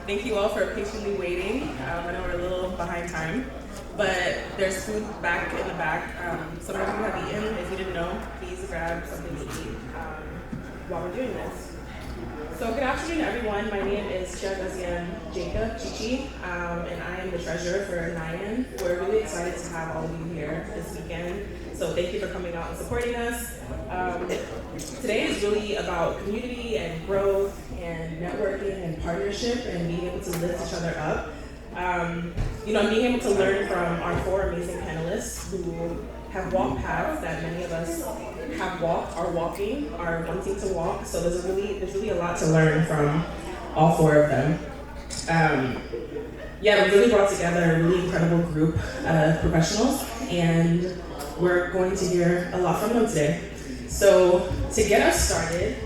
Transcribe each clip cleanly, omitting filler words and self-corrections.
Thank you all for patiently waiting. I know we're a little behind time, but there's food back in the back. Some of you have eaten. If you didn't know, please grab something to eat while we're doing this. So good afternoon, everyone. My name is Chiagazian Jacob Chichi, and I am the treasurer for NNAUSA. We're really excited to have all of you here this weekend. So thank you for coming out and supporting us. Today is really about community and growth and networking and partnership and being able to lift each other up. And being able to learn from our four amazing panelists who have walked paths that many of us have walked, are walking, are wanting to walk. So there's really a lot to learn from all four of them. We really brought together a really incredible group of professionals, and we're going to hear a lot from them today. So to get us started,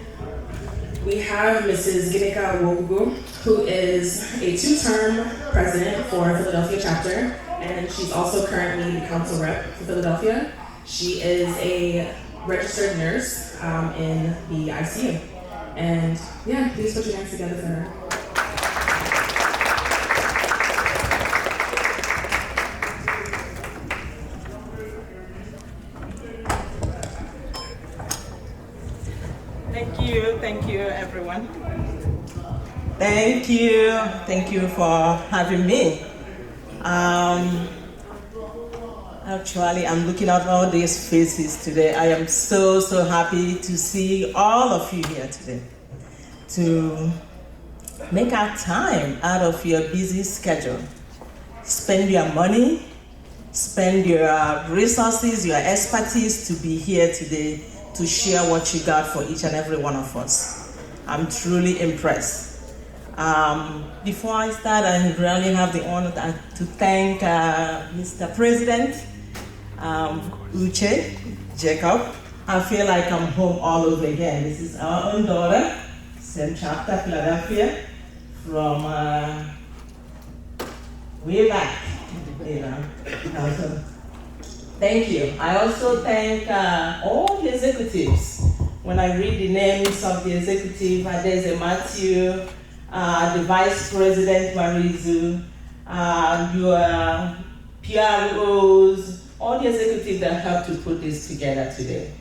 we have Mrs. NNAUSA, who is a two-term president for Philadelphia chapter, and she's also currently the council rep for Philadelphia. She is a registered nurse in the ICU. And please put your hands together for her. Thank you, everyone. Thank you for having me. Actually, I'm looking at all these faces today. I am so happy to see all of you here today, to make our time out of your busy schedule. Spend your money, spend your resources, your expertise to be here today to share what you got for each and every one of us. I'm truly impressed. Before I start, I really have the honor to thank Mr. President Uche Jacob. I feel like I'm home all over again. This is our own daughter, same chapter, Philadelphia, from way back. So thank you. I also thank all the executives. When I read the names of the executive, there's a Matthew, the Vice President Marizu, your PROs, all the executives that helped to put this together today.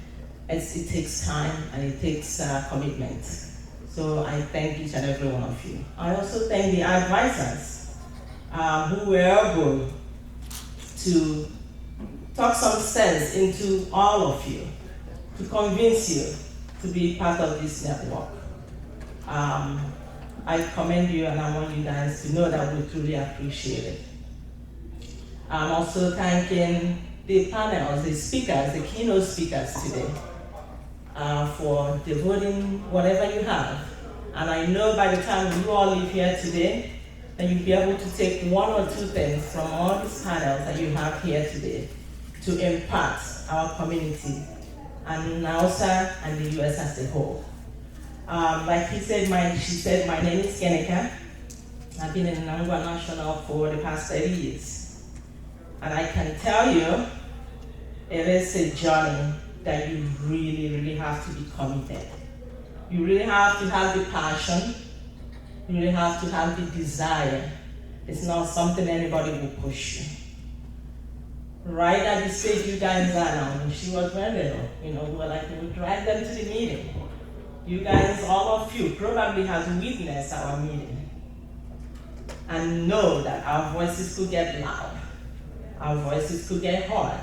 It takes time and it takes commitment. So I thank each and every one of you. I also thank the advisors who were able to talk some sense into all of you, to convince you to be part of this network. I commend you, and I want you guys to know that we truly appreciate it. I'm also thanking the panels, the speakers, the keynote speakers today for devoting whatever you have. And I know by the time you all leave here today, then you'll be able to take one or two things from all these panels that you have here today to impact our community and NNAUSA and the US as a whole. Like she said, my name is Ngwa. I've been in Ngwa National for the past 30 years. And I can tell you, it is a journey that you really have to be committed. You really have to have the passion. You really have to have the desire. It's not something anybody will push you. Right at the stage you guys are now, when she was very little, we were like, we would drag them to the meeting. You guys, all of you, probably have witnessed our meeting and know that our voices could get loud, our voices could get hard,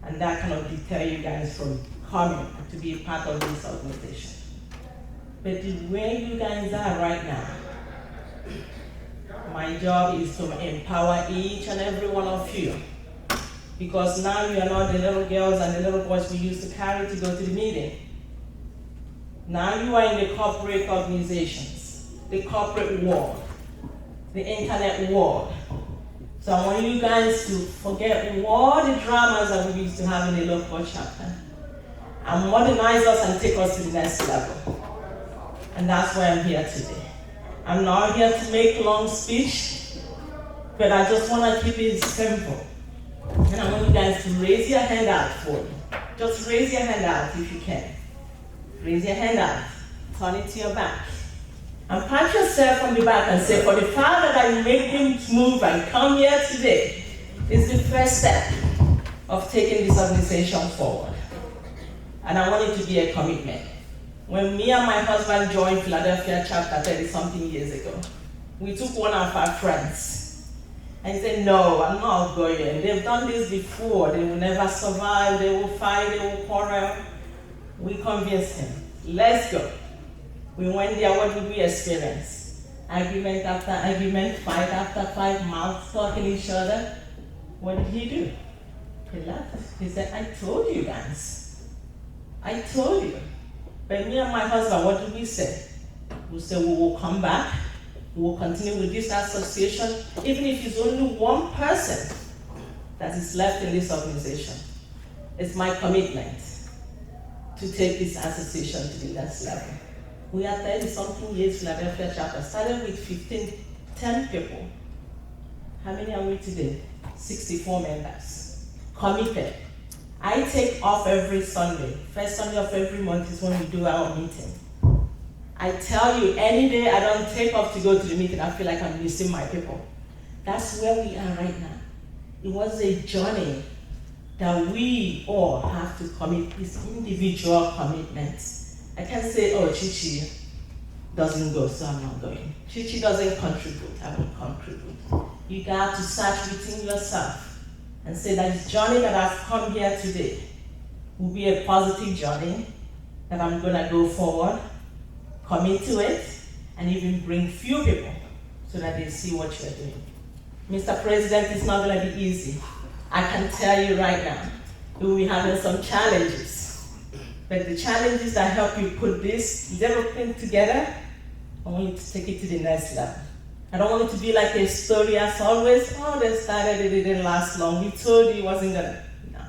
and that cannot deter you guys from coming to be a part of this organization. But where you guys are right now, my job is to empower each and every one of you. Because now you are not the little girls and the little boys we used to carry to go to the meeting. Now you are in the corporate organizations, the corporate world, the internet world. So I want you guys to forget all the dramas that we used to have in the local chapter and modernize us and take us to the next level. And that's why I'm here today. I'm not here to make long speech, but I just want to keep it simple. And I want you guys to raise your hand out for me. Just raise your hand out if you can. Raise your hand out. Turn it to your back. And pat yourself on the back and say, for the fact that I made him move and come here today is the first step of taking this organization forward. And I want it to be a commitment. When me and my husband joined Philadelphia chapter 30-something years ago, we took one of our friends. And he said, no, I'm not going. They've done this before. They will never survive. They will fight. They will quarrel. We convinced him. Let's go. We went there. What did we experience? Argument after argument, fight after fight, mouths talking each other. What did he do? He left. He said, I told you guys. I told you. But me and my husband, what did we say? We said we will come back. We will continue with this association, even if it's only one person that is left in this organization. It's my commitment to take this association to the next level. We are 30-something years Philadelphia chapter. Started with 10 people. How many are we today? 64 members. Committed. I take off every Sunday. First Sunday of every month is when we do our meeting. I tell you, any day I don't take off to go to the meeting, I feel like I'm missing my people. That's where we are right now. It was a journey that we all have to commit, these individual commitments. I can't say, oh, Chichi doesn't go, so I'm not going. Chichi doesn't contribute, I will contribute. You got to search within yourself and say that this journey that I've come here today will be a positive journey, that I'm gonna go forward, commit to it, and even bring few people so that they see what you're doing. Mr. President, it's not gonna be easy. I can tell you right now, we will be having some challenges. But the challenges that help you put this little thing together, I want you to take it to the next level. I don't want it to be like a story as always. Oh, they started, it didn't last long. We told you it wasn't gonna. No.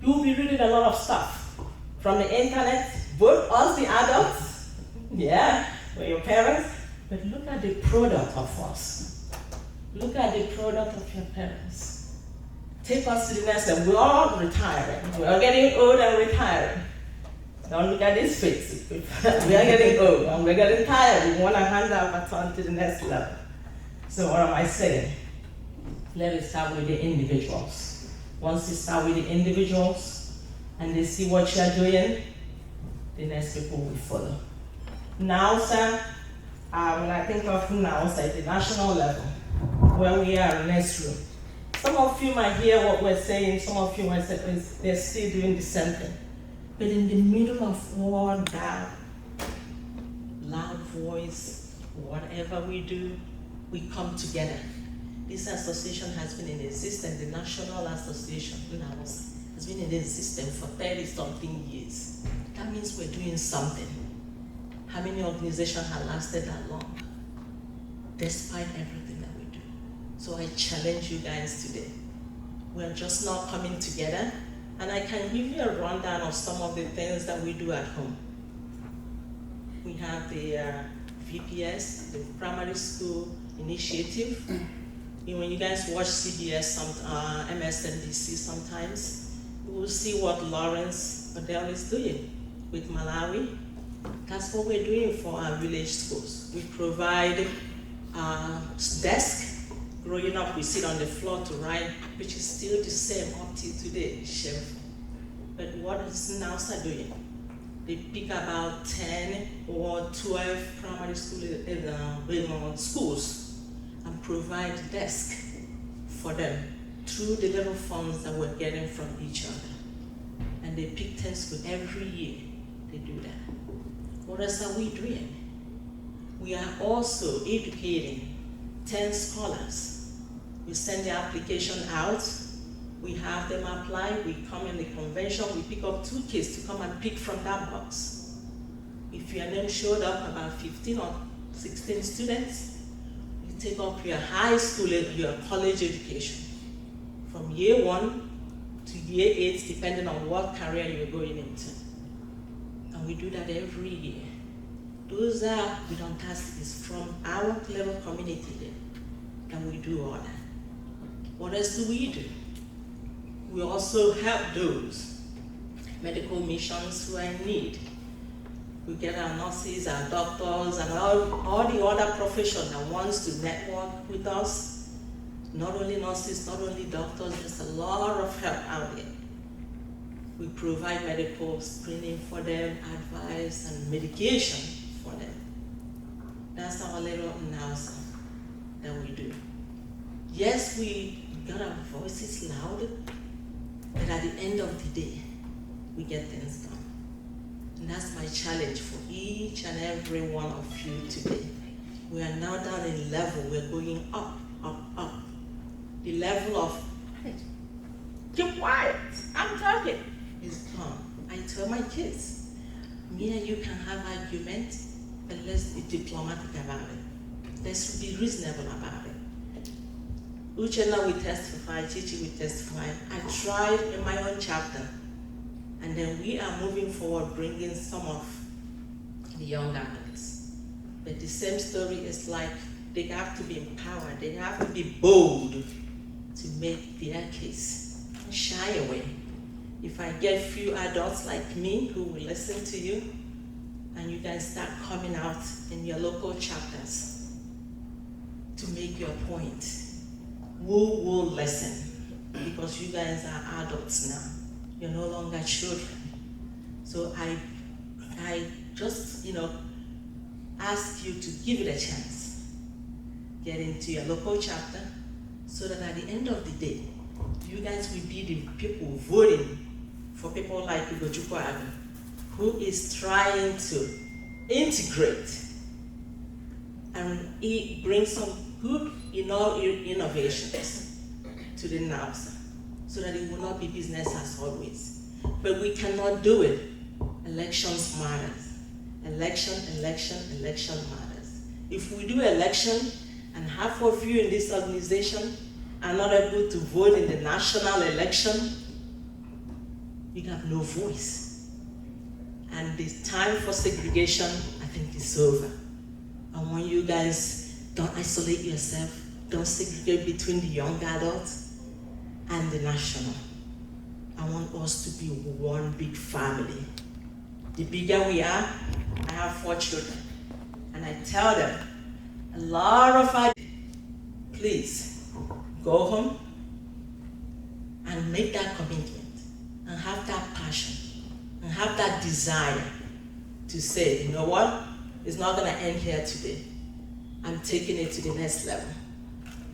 You will be reading a lot of stuff from the internet, both us, the adults, yeah, we're your parents, but look at the product of us. Look at the product of your parents. Take us to the next level. We're all retiring. We are getting old and retiring. Don't look at these faces. We are getting old and we're getting tired. We want to hand our baton to the next level. So what am I saying? Let us start with the individuals. Once you start with the individuals and they see what you're doing, the next people will follow. NNAUSA, when I think of NNAUSA at the national level, where we are in this room. Some of you might hear what we're saying, some of you might say they're still doing the same thing. But in the middle of all that loud voice, whatever we do, we come together. This association has been in existence, the National Association, NNAUSA, has been in existence for 30-something years. That means we're doing something. How many organizations have lasted that long, despite everything that we do? So I challenge you guys today. We're just not coming together, and I can give you a rundown of some of the things that we do at home. We have the VPS, the Primary School Initiative. When you guys watch CBS, MSNBC sometimes, you will see what Lawrence Odell is doing with Malawi. That's what we're doing for our village schools. We provide desks. Growing up, we sit on the floor to write, which is still the same up till today, shelf. But what is NNAUSA doing? They pick about 10 or 12 primary schools and provide desks for them through the little funds that we're getting from each other. And they pick 10 schools every year. They do that. What else are we doing? We are also educating 10 scholars. We send the application out, we have them apply, we come in the convention, we pick up 2 kids to come and pick from that box. If your name showed up, about 15 or 16 students, you take up your high school, your college education, from year 1 to year 8, depending on what career you're going into. And we do that every year. Those are, we don't ask this from our clever community and we do all that. What else do? We also help those medical missions who are in need. We get our nurses, our doctors, and all the other profession that wants to network with us. Not only nurses, not only doctors, there's a lot of help out there. We provide medical screening for them, advice, and medication for them. That's our little NNAUSA that we do. Yes, we got our voices loud, but at the end of the day, we get things done. And that's my challenge for each and every one of you today. We are now down in level, we're going up, up, up. The level of, hey, keep quiet, I'm talking, is gone. I tell my kids, me and you can have arguments, but let's be diplomatic about it. Let's be reasonable about it. Uchenna will testify, Chichi will testify. I tried in my own chapter, and then we are moving forward, bringing some of the young adults. But the same story is like, they have to be empowered, they have to be bold to make their case, shy away. If I get few adults like me who will listen to you, and you guys start coming out in your local chapters to make your point, who will listen? Because you guys are adults now. You're no longer children. So I just, ask you to give it a chance. Get into your local chapter, so that at the end of the day, you guys will be the people voting for people like Ugochukwu Agụ, who is trying to integrate and bring some good innovations to the NNAUSA, so that it will not be business as always. But we cannot do it. Elections matters. Election matters. If we do election and half of you in this organization are not able to vote in the national election, you have no voice. And the time for segregation, I think, is over. I want you guys, don't isolate yourself. Don't segregate between the young adults and the national. I want us to be one big family. The bigger we are, I have 4 children, and I tell them, a lot of ideas, please go home and make that commitment, and have that passion, and have that desire to say, you know what, it's not gonna end here today. I'm taking it to the next level.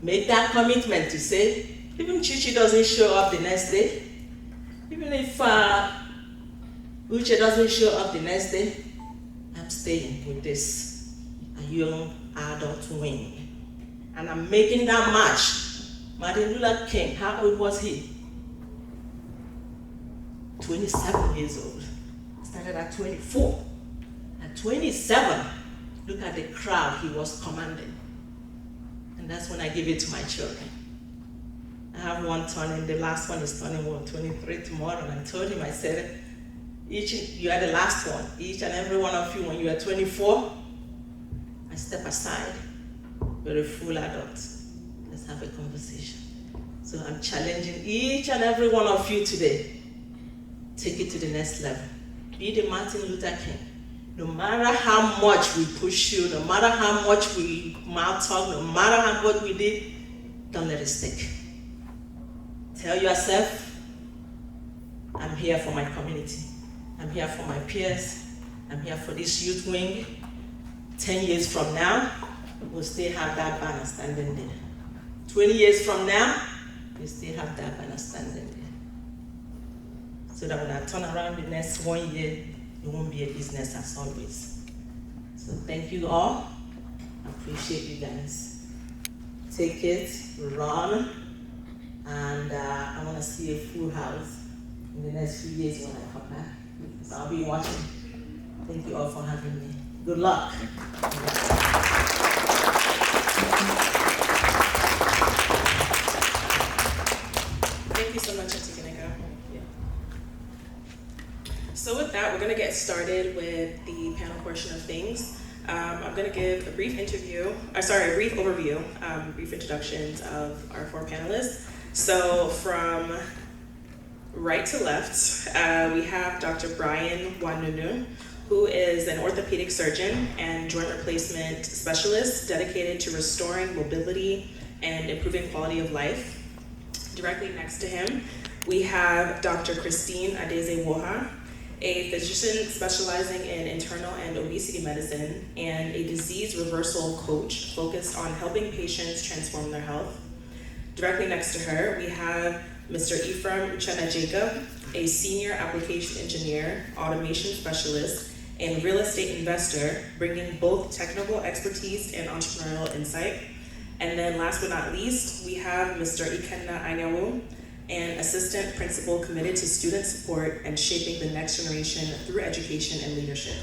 Make that commitment to say, even Chichi doesn't show up the next day, even if Uche doesn't show up the next day, I'm staying with this young adult wing. And I'm making that match. Martin Luther King, how old was he? 27 years old. Started at 24. At 27, look at the crowd he was commanding. And that's when I give it to my children. I have one turning, the last one is turning 23 tomorrow. And I told him, I said, you are the last one. Each and every one of you, when you are 24, I step aside. You're a full adult. Let's have a conversation. So I'm challenging each and every one of you today. Take it to the next level. Be the Martin Luther King. No matter how much we push you, no matter how much we mouth talk, no matter how much we did, don't let it stick. Tell yourself, I'm here for my community. I'm here for my peers. I'm here for this youth wing. 10 years from now, we'll still have that banner standing there. 20 years from now, we'll still have that banner standing there. So that when I turn around the next 1 year, it won't be a business as always. So thank you all. I appreciate you guys. Take it, run, and I want to see a full house in the next few years when I come back. So I'll be watching. Thank you all for having me. Good luck. Thank you so much, Atikaneka. So with that, we're going to get started with the panel portion of things. I'm going to give a brief overview, brief introductions of our 4 panelists. So from right to left, we have Dr. Brian Wanunu, who is an orthopedic surgeon and joint replacement specialist dedicated to restoring mobility and improving quality of life. Directly next to him, we have Dr. Christine Adeze-Woha, a physician specializing in internal and obesity medicine and a disease reversal coach focused on helping patients transform their health. Directly next to her, we have Mr. Ephraim Uchenna Jacob, a senior application engineer, automation specialist, and real estate investor, bringing both technical expertise and entrepreneurial insight. And then last but not least, we have Mr. Ikenna Anyanwu, an assistant principal committed to student support and shaping the next generation through education and leadership.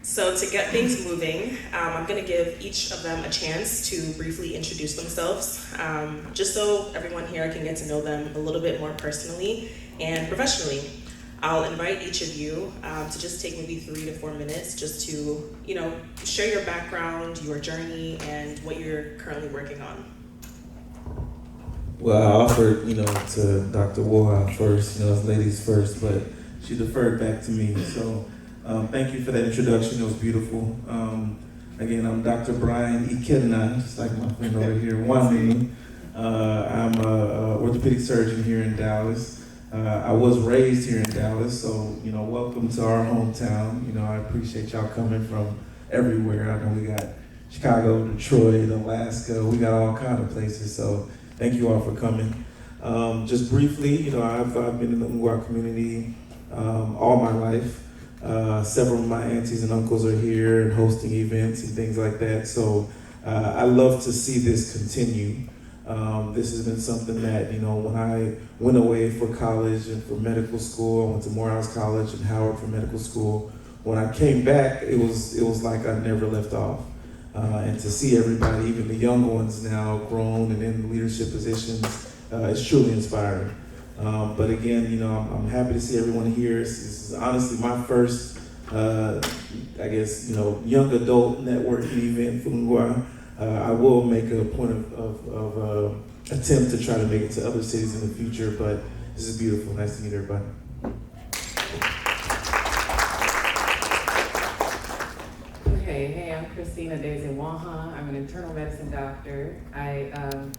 So to get things moving, I'm gonna give each of them a chance to briefly introduce themselves, just so everyone here can get to know them a little bit more personally and professionally. I'll invite each of you to just take maybe 3 to 4 minutes just to, share your background, your journey, and what you're currently working on. Well, I offered, to Dr. Woha first, as ladies first, but she deferred back to me. So thank you for that introduction. It was beautiful. Again, I'm Dr. Brian Ikenna, just like my friend over here, Wani. I'm an orthopedic surgeon here in Dallas. I was raised here in Dallas, so, welcome to our hometown. I appreciate y'all coming from everywhere. I know we got Chicago, Detroit, Alaska. We got all kind of places, so thank you all for coming. Just briefly, I've been in the Ngwa community all my life. Several of my aunties and uncles are here and hosting events and things like that, so I love to see this continue. This has been something that, when I went away for college and for medical school, I went to Morehouse College and Howard for medical school. When I came back, it was like I never left off. And to see everybody, even the young ones now grown and in leadership positions, is truly inspiring. But again, I'm happy to see everyone here. This is honestly my first, young adult networking event for Ngwa. I will make a point of attempt to try to make it to other cities in the future, but this is beautiful. Nice to meet everybody. Hey, I'm Christine Adeze-Woha. I'm an internal medicine doctor. I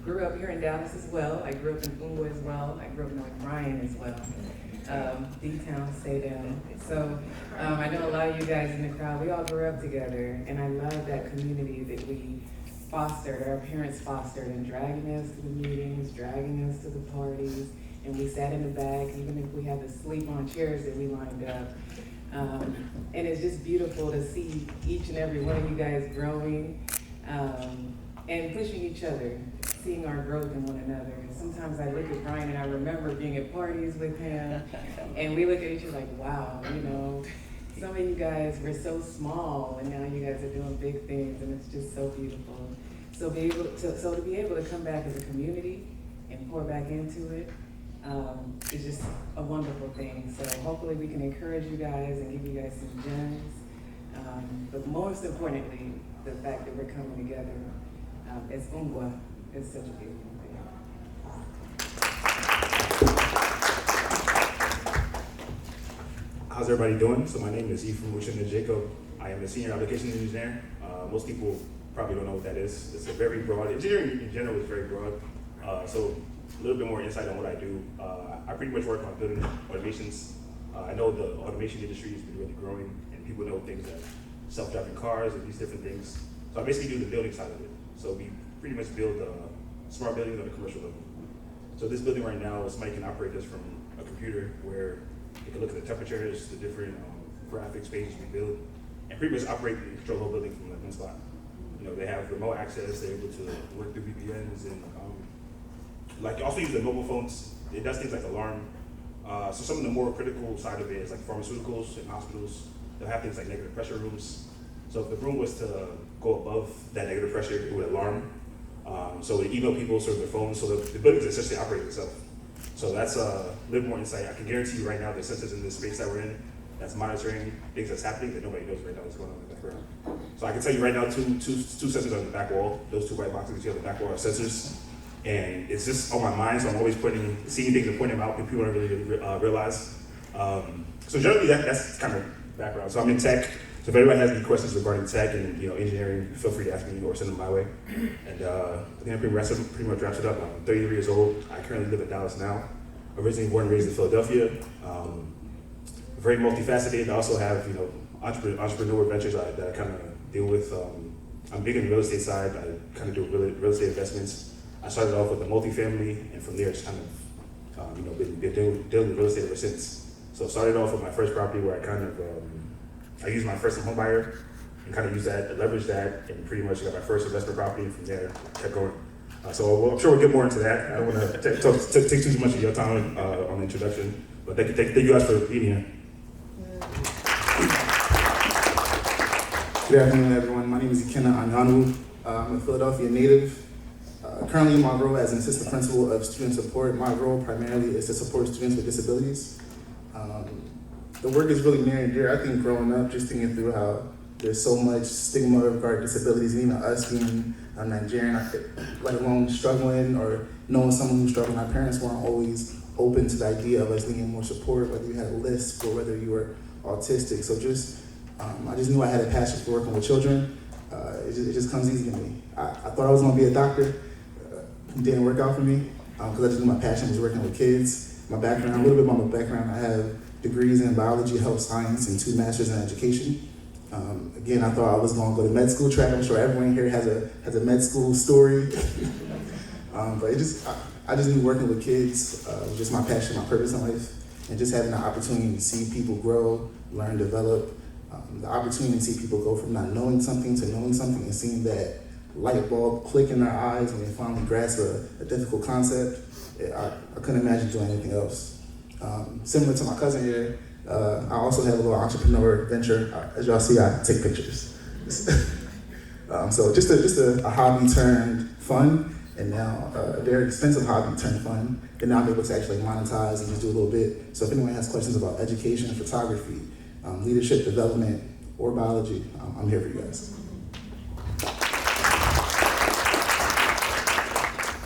grew up here in Dallas as well. I grew up in Ngwa as well. I grew up in North Bryan as well. D-Town, stay down. So I know a lot of you guys in the crowd, we all grew up together, and I love that community that we fostered, our parents fostered, and dragging us to the meetings, dragging us to the parties, and we sat in the back, even if we had to sleep on chairs that we lined up. And it's just beautiful to see each and every one of you guys growing and pushing each other, seeing our growth in one another. Sometimes I look at Brian and I remember being at parties with him, and we look at each other like, wow, some of you guys were so small, and now you guys are doing big things, and it's just so beautiful. So to be able to come back as a community and pour back into it is just a wonderful thing. So hopefully we can encourage you guys and give you guys some gems. But most importantly, the fact that we're coming together as Ngwa is such a beautiful thing. How's everybody doing? So my name is Ephraim Uchenna Jacob. I am a senior application engineer. Most people probably don't know what that is. It's a very broad, engineering in general is very broad. So a little bit more insight on what I do. I pretty much work on building automations. I know the automation industry has been really growing, and people know things like self-driving cars and these different things. So I basically do the building side of it. So we pretty much build smart buildings on a commercial level. So this building right now, somebody can operate this from a computer where they can look at the temperatures, the different graphics pages we build, and pretty much operate and control the whole building from one spot. They have remote access, they're able to work through VPNs, and also use the mobile phones. It does things like alarm. So some of the more critical side of it is like pharmaceuticals and hospitals. They'll have things like negative pressure rooms. So if the room was to go above that negative pressure, it would alarm. So we email people sort of their phones, so the building is essentially operating itself. So that's a little more insight. I can guarantee you right now, there's sensors in this space that we're in that's monitoring things that's happening that nobody knows right now what's going on in the background. So I can tell you right now, two sensors on the back wall. Those two white boxes that you have on the back wall are sensors, and it's just on my mind, so I'm always seeing things and pointing them out that people don't really realize. So generally, that's kind of background. So I'm in tech. So if anybody has any questions regarding tech and engineering, feel free to ask me or send them my way. And I think that pretty much wraps it up. I'm 33 years old. I currently live in Dallas now. Originally born and raised in Philadelphia. Very multifaceted. I also have entrepreneur ventures that I kind of deal with. I'm big in the real estate side. I kind of do real estate investments. I started off with a multifamily, and from there it's kind of been dealing with real estate ever since. So I started off with my first property where I used my first home buyer and kind of used that, leveraged that, and pretty much got my first investment property, and from there kept going. So I'm sure we'll get more into that. I don't want to take too much of your time on the introduction, but thank you guys for being here. Good afternoon, everyone. My name is Ikenna Anyanwu. I'm a Philadelphia native. Currently in my role as an assistant principal of student support, my role primarily is to support students with disabilities. The work is really near and dear. I think growing up, just thinking through how there's so much stigma regarding disabilities, and even us being Nigerian, let alone struggling or knowing someone who's struggling, our parents weren't always open to the idea of us needing more support, whether you had a lisp or whether you were autistic. So I just knew I had a passion for working with children. It just comes easy to me. I thought I was gonna be a doctor. It didn't work out for me because I just knew my passion was working with kids. My background, a little bit about my background, I have degrees in biology, health science, and 2 masters in education. Again, I thought I was gonna go to med school track. I'm sure everyone here has a med school story. But I just knew working with kids was just my passion, my purpose in life, and just having the opportunity to see people grow, learn, develop. The opportunity to see people go from not knowing something to knowing something and seeing that light bulb click in their eyes when they finally grasp a difficult concept. I couldn't imagine doing anything else. Similar to my cousin here, I also have a little entrepreneur venture. As y'all see, I take pictures. So just a hobby turned fun, and now a very expensive hobby turned fun, and now I'm able to actually monetize and just do a little bit. So if anyone has questions about education, photography, leadership development, or biology, I'm here for you guys.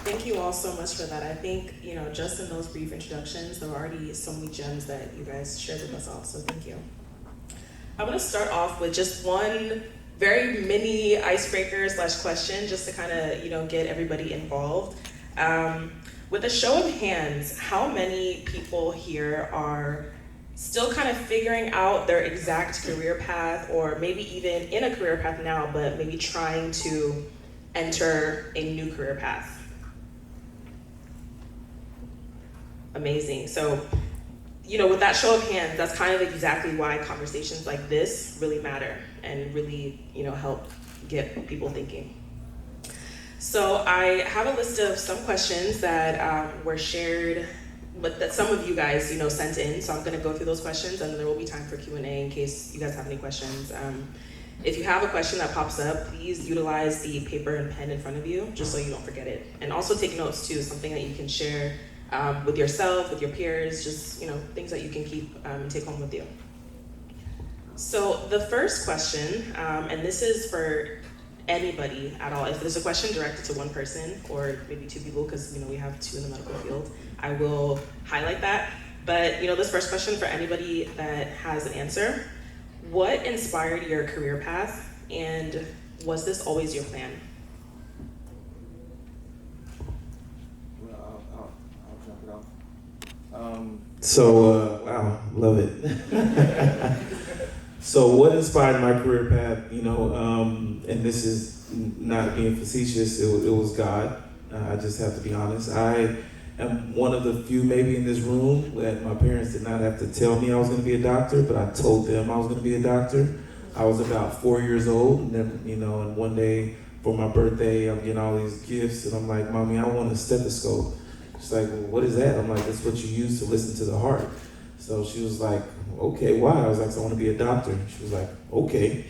Thank you all so much for that. I think, just in those brief introductions, there were already so many gems that you guys shared with us all, so thank you. I want to start off with just one very mini icebreaker / question, just to kind of, get everybody involved. With a show of hands, how many people here are still kind of figuring out their exact career path, or maybe even in a career path now, but maybe trying to enter a new career path? Amazing. So, with that show of hands, that's kind of exactly why conversations like this really matter and really, help get people thinking. So I have a list of some questions that were shared, but that some of you guys, sent in. So I'm going to go through those questions, and there will be time for Q&A in case you guys have any questions. If you have a question that pops up, please utilize the paper and pen in front of you, just so you don't forget it. And also take notes too, something that you can share with yourself, with your peers, just things that you can keep and take home with you. So the first question, and this is for anybody at all. If there's a question directed to one person or maybe 2 people, because we have 2 in the medical field, I will highlight that. But this first question for anybody that has an answer: what inspired your career path, and was this always your plan? Wow, love it. So what inspired my career path, and this is not being facetious, it was God. I just have to be honest. I am one of the few maybe in this room that my parents did not have to tell me I was going to be a doctor, but I told them I was going to be a doctor. I was about 4 years old, and then, and one day for my birthday, I'm getting all these gifts, and I'm like, Mommy, I want a stethoscope. She's like, well, what is that? I'm like, that's what you use to listen to the heart. So she was like, okay, why? I was like, I want to be a doctor. She was like, okay.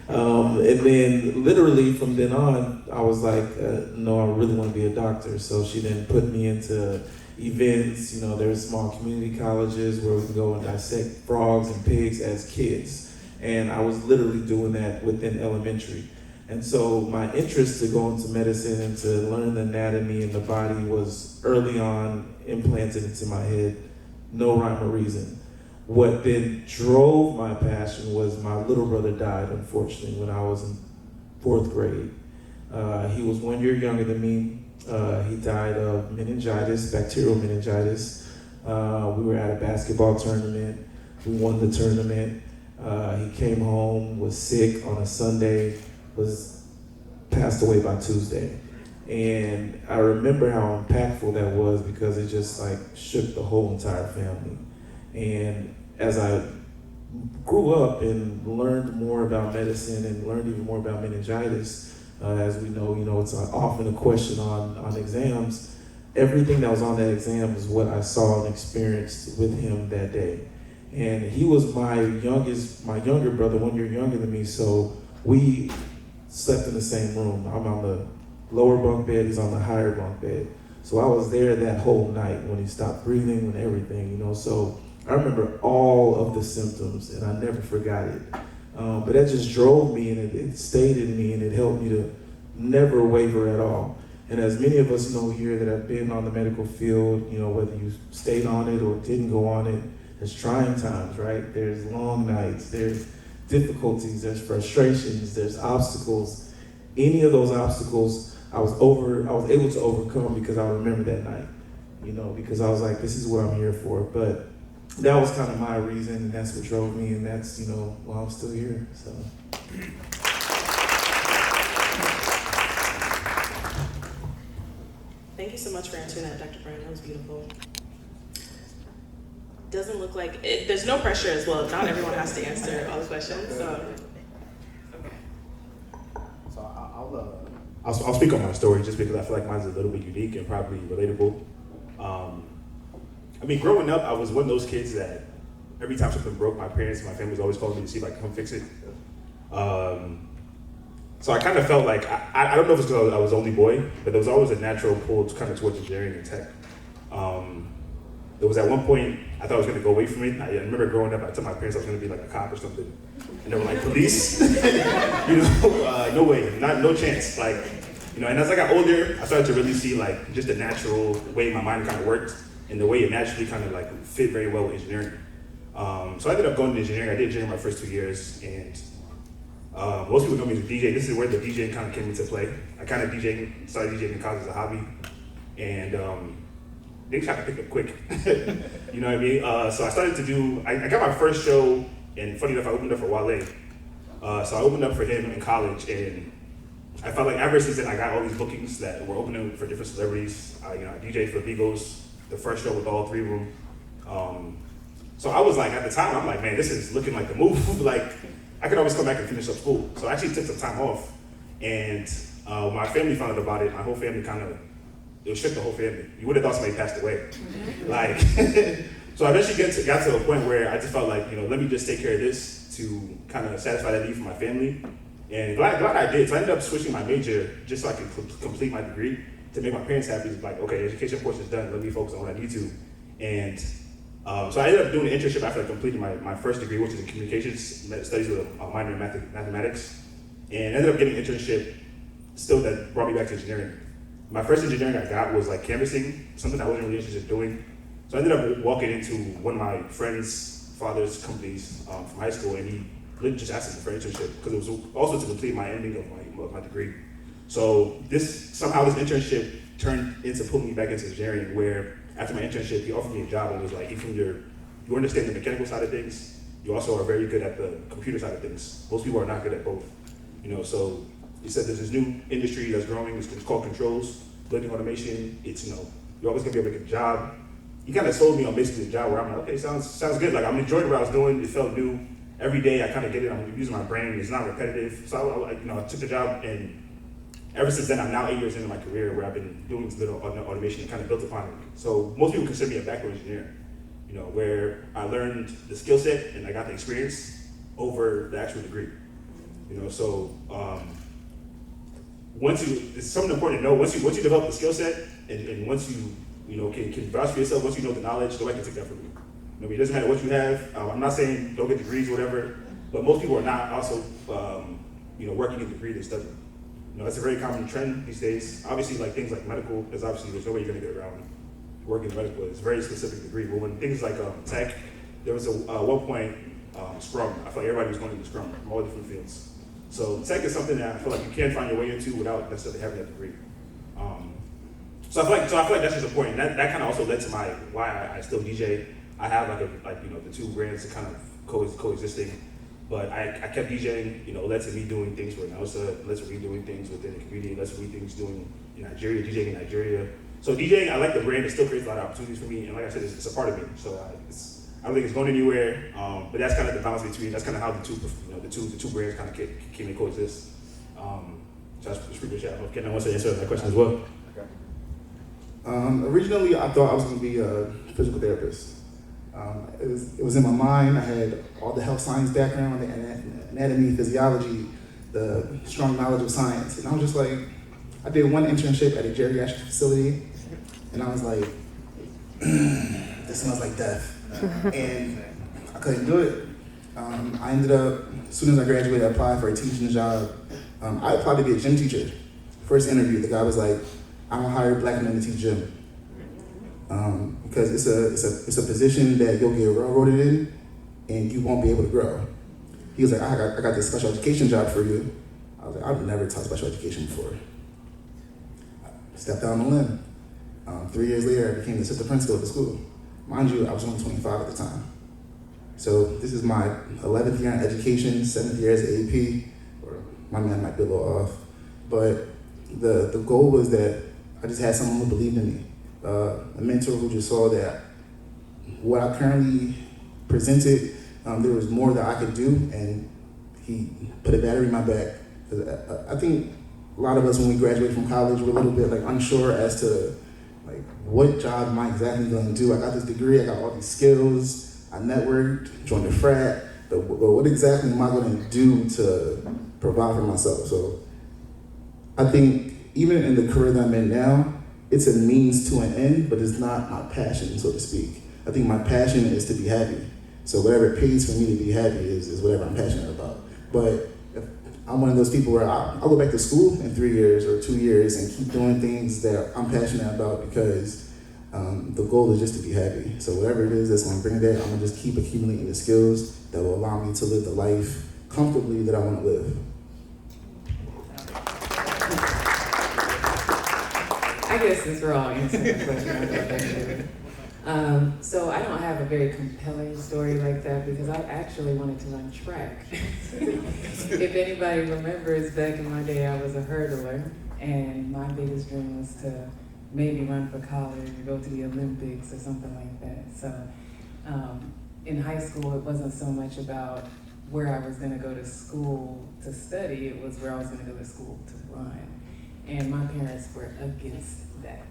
And then literally from then on, I was like, no, I really want to be a doctor. So she then put me into events. There's small community colleges where we can go and dissect frogs and pigs as kids. And I was literally doing that within elementary. And so my interest to go into medicine and to learn the anatomy and the body was early on implanted into my head, no rhyme or reason. What then drove my passion was my little brother died, unfortunately, when I was in 4th grade. He was 1 year younger than me. He died of meningitis, bacterial meningitis. We were at a basketball tournament. We won the tournament. He came home, was sick on a Sunday, passed away by Tuesday. And I remember how impactful that was because it just like shook the whole entire family. And as I grew up and learned more about medicine and learned even more about meningitis, as we know, it's often a question on exams. Everything that was on that exam is what I saw and experienced with him that day. And he was my younger brother, 1 year younger than me, so we slept in the same room. I'm on the lower bunk bed, he's on the higher bunk bed. So I was there that whole night when he stopped breathing and everything, so I remember all of the symptoms and I never forgot it. But that just drove me and it stayed in me and it helped me to never waver at all. And as many of us know here that have been on the medical field, whether you stayed on it or didn't go on it, there's trying times, right? There's long nights, there's difficulties, there's frustrations, there's obstacles. Any of those obstacles I was able to overcome because I remember that night, because I was like, this is what I'm here for. But that was kind of my reason, and that's what drove me, and that's, why I'm still here, so. Thank you so much for answering that, Dr. Bryan. That was beautiful. Doesn't look like it. There's no pressure as well. Not everyone has to answer all the questions. So, okay. So I'll speak on my story just because I feel like mine's a little bit unique and probably relatable. Growing up, I was one of those kids that every time something broke, my parents and my family was always calling me to see if I could come fix it. So I kind of felt like, I don't know if it's because I was the only boy, but there was always a natural pull kind of towards engineering and tech. There was at one point, I thought I was going to go away from it. I remember growing up, I told my parents I was going to be like a cop or something. And they were like, police? No way, no chance. And as I got older, I started to really see just the natural way my mind kind of worked and the way it naturally kind of fit very well with engineering. So I ended up going to engineering. I did engineering my first 2 years, and most people know me as a DJ. This is where the DJing kind of came into play. I kind of started DJing in college as a hobby, and things kind of picked up quick. You know what I mean? So I started to I got my first show, and funny enough, I opened up for Wale. So I opened up for him in college, and I felt like ever since then I got all these bookings that were opening for different celebrities. I DJed for Beagles, the first show with all three of them. So I was like, at the time, I'm like, man, this is looking like the move. I could always come back and finish up school. So I actually took some time off. And my family found out about it. My whole family it shook the whole family. You would have thought somebody passed away. So I eventually got to a point where I just felt like, let me just take care of this to kind of satisfy that need for my family. And glad I did. So I ended up switching my major just so I could complete my degree to make my parents happy. It's like, okay, education portion is done. Let me focus on what I need to. And so I ended up doing an internship after I completed my first degree, which is in communications studies with a minor in mathematics, and ended up getting an internship still that brought me back to engineering. My first engineering I got was canvassing, something I wasn't really interested in doing. So I ended up walking into one of my friend's father's companies from high school, and he literally just asked me for an internship because it was also to complete my ending of my degree. So somehow this internship turned into pulling me back into engineering, where after my internship, he offered me a job and was like, you understand the mechanical side of things, you also are very good at the computer side of things. Most people are not good at both. So he said there's this new industry that's growing, it's called controls, building automation. It's, you're always gonna be able to get a job. He kind of sold me on basically a job where I'm like, okay, sounds good. I'm enjoying what I was doing, it felt new. Every day I kind of get it, I'm using my brain, it's not repetitive. So I took the job, and ever since then, I'm now 8 years into my career where I've been doing this little automation and kind of built upon it. So most people consider me a background engineer, where I learned the skill set and I got the experience over the actual degree. So it's something important to know. Once you develop the skill set and once you can vouch for yourself, once you know the knowledge, nobody can take that from you. It doesn't matter what you have. I'm not saying don't get degrees or whatever, but most people are not also working a degree they study. That's a very common trend these days. Obviously, like things like medical, there's no way you're gonna get around working in medical. It's a very specific degree. But when things like tech, there was one point, Scrum. I feel like everybody was going into Scrum from all different fields. So tech is something that I feel like you can find your way into without necessarily having that degree. So I feel like that's just important. That kind of also led to why I still DJ. I have the two brands are kind of coexisting, but I kept DJing. It led to me doing things for NNAUSA, led to me doing things within the community, led to me things doing in Nigeria, DJing in Nigeria. So DJing, I like the brand. It still creates a lot of opportunities for me, and like I said, it's a part of me. So I don't think it's going anywhere. But that's kind of the balance between. That's kind of how the two brands kind of came to coexist. So that's pretty much it. Ken, I want to answer that question as well. Originally, I thought I was going to be a physical therapist. It was in my mind. I had all the health science background, the anatomy, physiology, the strong knowledge of science. And I was just like, I did one internship at a geriatric facility, and I was like, this smells like death. And I couldn't do it. I ended up, as soon as I graduated, I applied for a teaching job. I applied to be a gym teacher. First interview, the guy was like, I don't hire black men to teach gym. Because it's a position that you'll get railroaded in and you won't be able to grow. He was like, I got this special education job for you. I was like, I've never taught special education before. I stepped out on a limb. 3 years later, I became the assistant principal of the school. Mind you, I was only 25 at the time. So this is my 11th year in education, 7th year as an AP, or my man might be a little off. But the goal was that I just had someone who believed in me. A mentor who just saw that what I currently presented, there was more that I could do, and he put a battery in my back. I think a lot of us, when we graduate from college, we're a little bit unsure as to what job am I exactly going to do. I got this degree, I got all these skills, I networked, joined a frat, but what exactly am I going to do to provide for myself? So I think even in the career that I'm in now, it's a means to an end, but it's not my passion, so to speak. I think my passion is to be happy. So whatever it pays for me to be happy is whatever I'm passionate about. But if I'm one of those people where I'll go back to school in 3 years or 2 years and keep doing things that I'm passionate about because the goal is just to be happy. So whatever it is that's gonna bring that, I'm gonna just keep accumulating the skills that will allow me to live the life comfortably that I wanna live. I guess since we're all answering the question, so I don't have a very compelling story like that because I actually wanted to run track. If anybody remembers, back in my day, I was a hurdler, and my biggest dream was to maybe run for college or go to the Olympics or something like that. So in high school, it wasn't so much about where I was going to go to school to study, it was where I was going to go to school to run. And my parents were against that.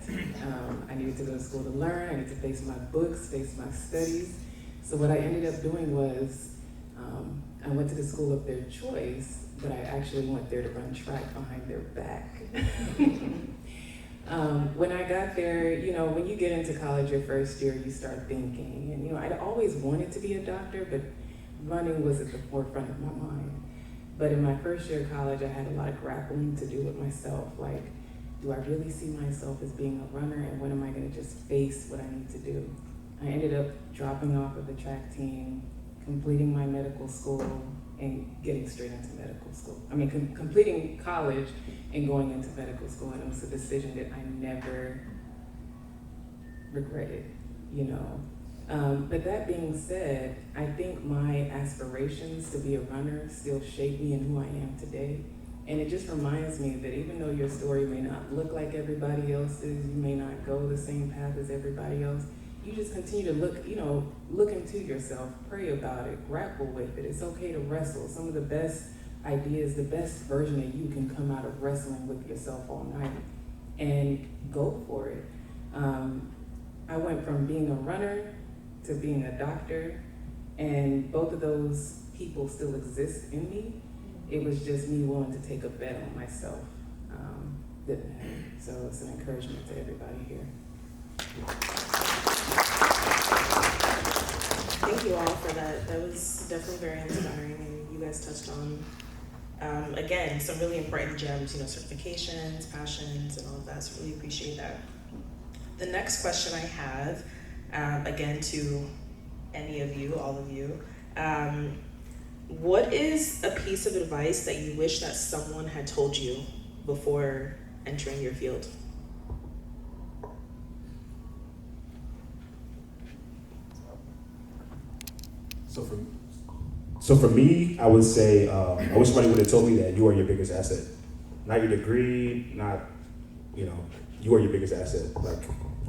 I needed to go to school to learn, I needed to face my books, face my studies. So what I ended up doing was, I went to the school of their choice, but I actually went there to run track behind their back. When I got there, when you get into college your first year, you start thinking, and I'd always wanted to be a doctor, but running was at the forefront of my mind. But in my first year of college, I had a lot of grappling to do with myself. Like, do I really see myself as being a runner, and when am I going to just face what I need to do? I ended up dropping off of the track team, completing my medical school, and getting straight into medical school. I mean, completing college and going into medical school, and it was a decision that I never regretted, But that being said, I think my aspirations to be a runner still shape me in who I am today. And it just reminds me that even though your story may not look like everybody else's, you may not go the same path as everybody else, you just continue to look into yourself, pray about it, grapple with it. It's okay to wrestle. Some of the best ideas, the best version of you can come out of wrestling with yourself all night, and go for it. I went from being a runner to being a doctor, and both of those people still exist in me. It was just me willing to take a bet on myself. So it's an encouragement to everybody here. Thank you all for that. That was definitely very inspiring, and you guys touched on Again, some really important gems, certifications, passions, and all of that, so really appreciate that. The next question I have, again to any of you, all of you, what is a piece of advice that you wish that someone had told you before entering your field? So for me, I would say, I wish somebody would have told me that you are your biggest asset. Not your degree, not, you are your biggest asset. Like,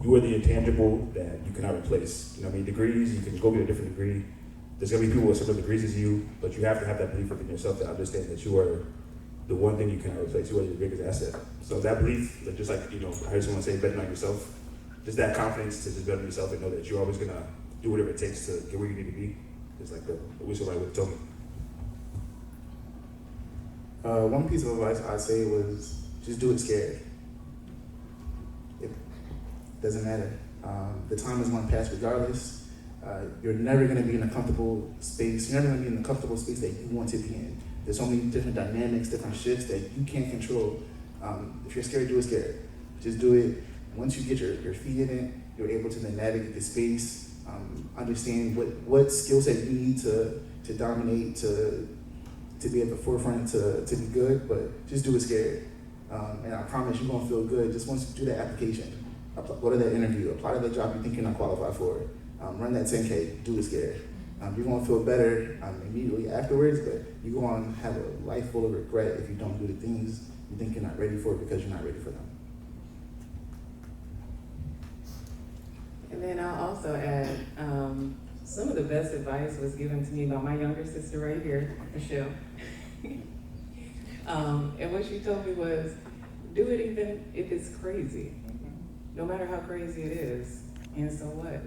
you are the intangible that you cannot replace. Degrees, you can go get a different degree. There's gonna be people with similar degrees as you, but you have to have that belief within yourself to understand that you are the one thing you cannot replace. You are your biggest asset. So that belief, just like, I heard someone say, betting on yourself, just that confidence to just bet on yourself and know that you're always gonna do whatever it takes to get where you need to be. It's like, I wish somebody would have told me. One piece of advice I'd say was just do it scared. It doesn't matter. The time is going to pass regardless. You're never going to be in a comfortable space. You're never going to be in a comfortable space that you want to be in. There's so many different dynamics, different shifts that you can't control. If you're scared, do it scared. Just do it. Once you get your feet in it, you're able to then navigate the space, understand what skill set you need to dominate, to be at the forefront, to be good, but just do it scared. And I promise you're gonna feel good just once you do that application. Go to that interview, apply to that job you think you're not qualified for. Run that 10K, do it scared. You're gonna feel better immediately afterwards, but you're gonna have a life full of regret if you don't do the things you think you're not ready for because you're not ready for them. And then I'll also add, some of the best advice was given to me by my younger sister right here, Michelle. And what she told me was, do it even if it's crazy, no matter how crazy it is. And so what?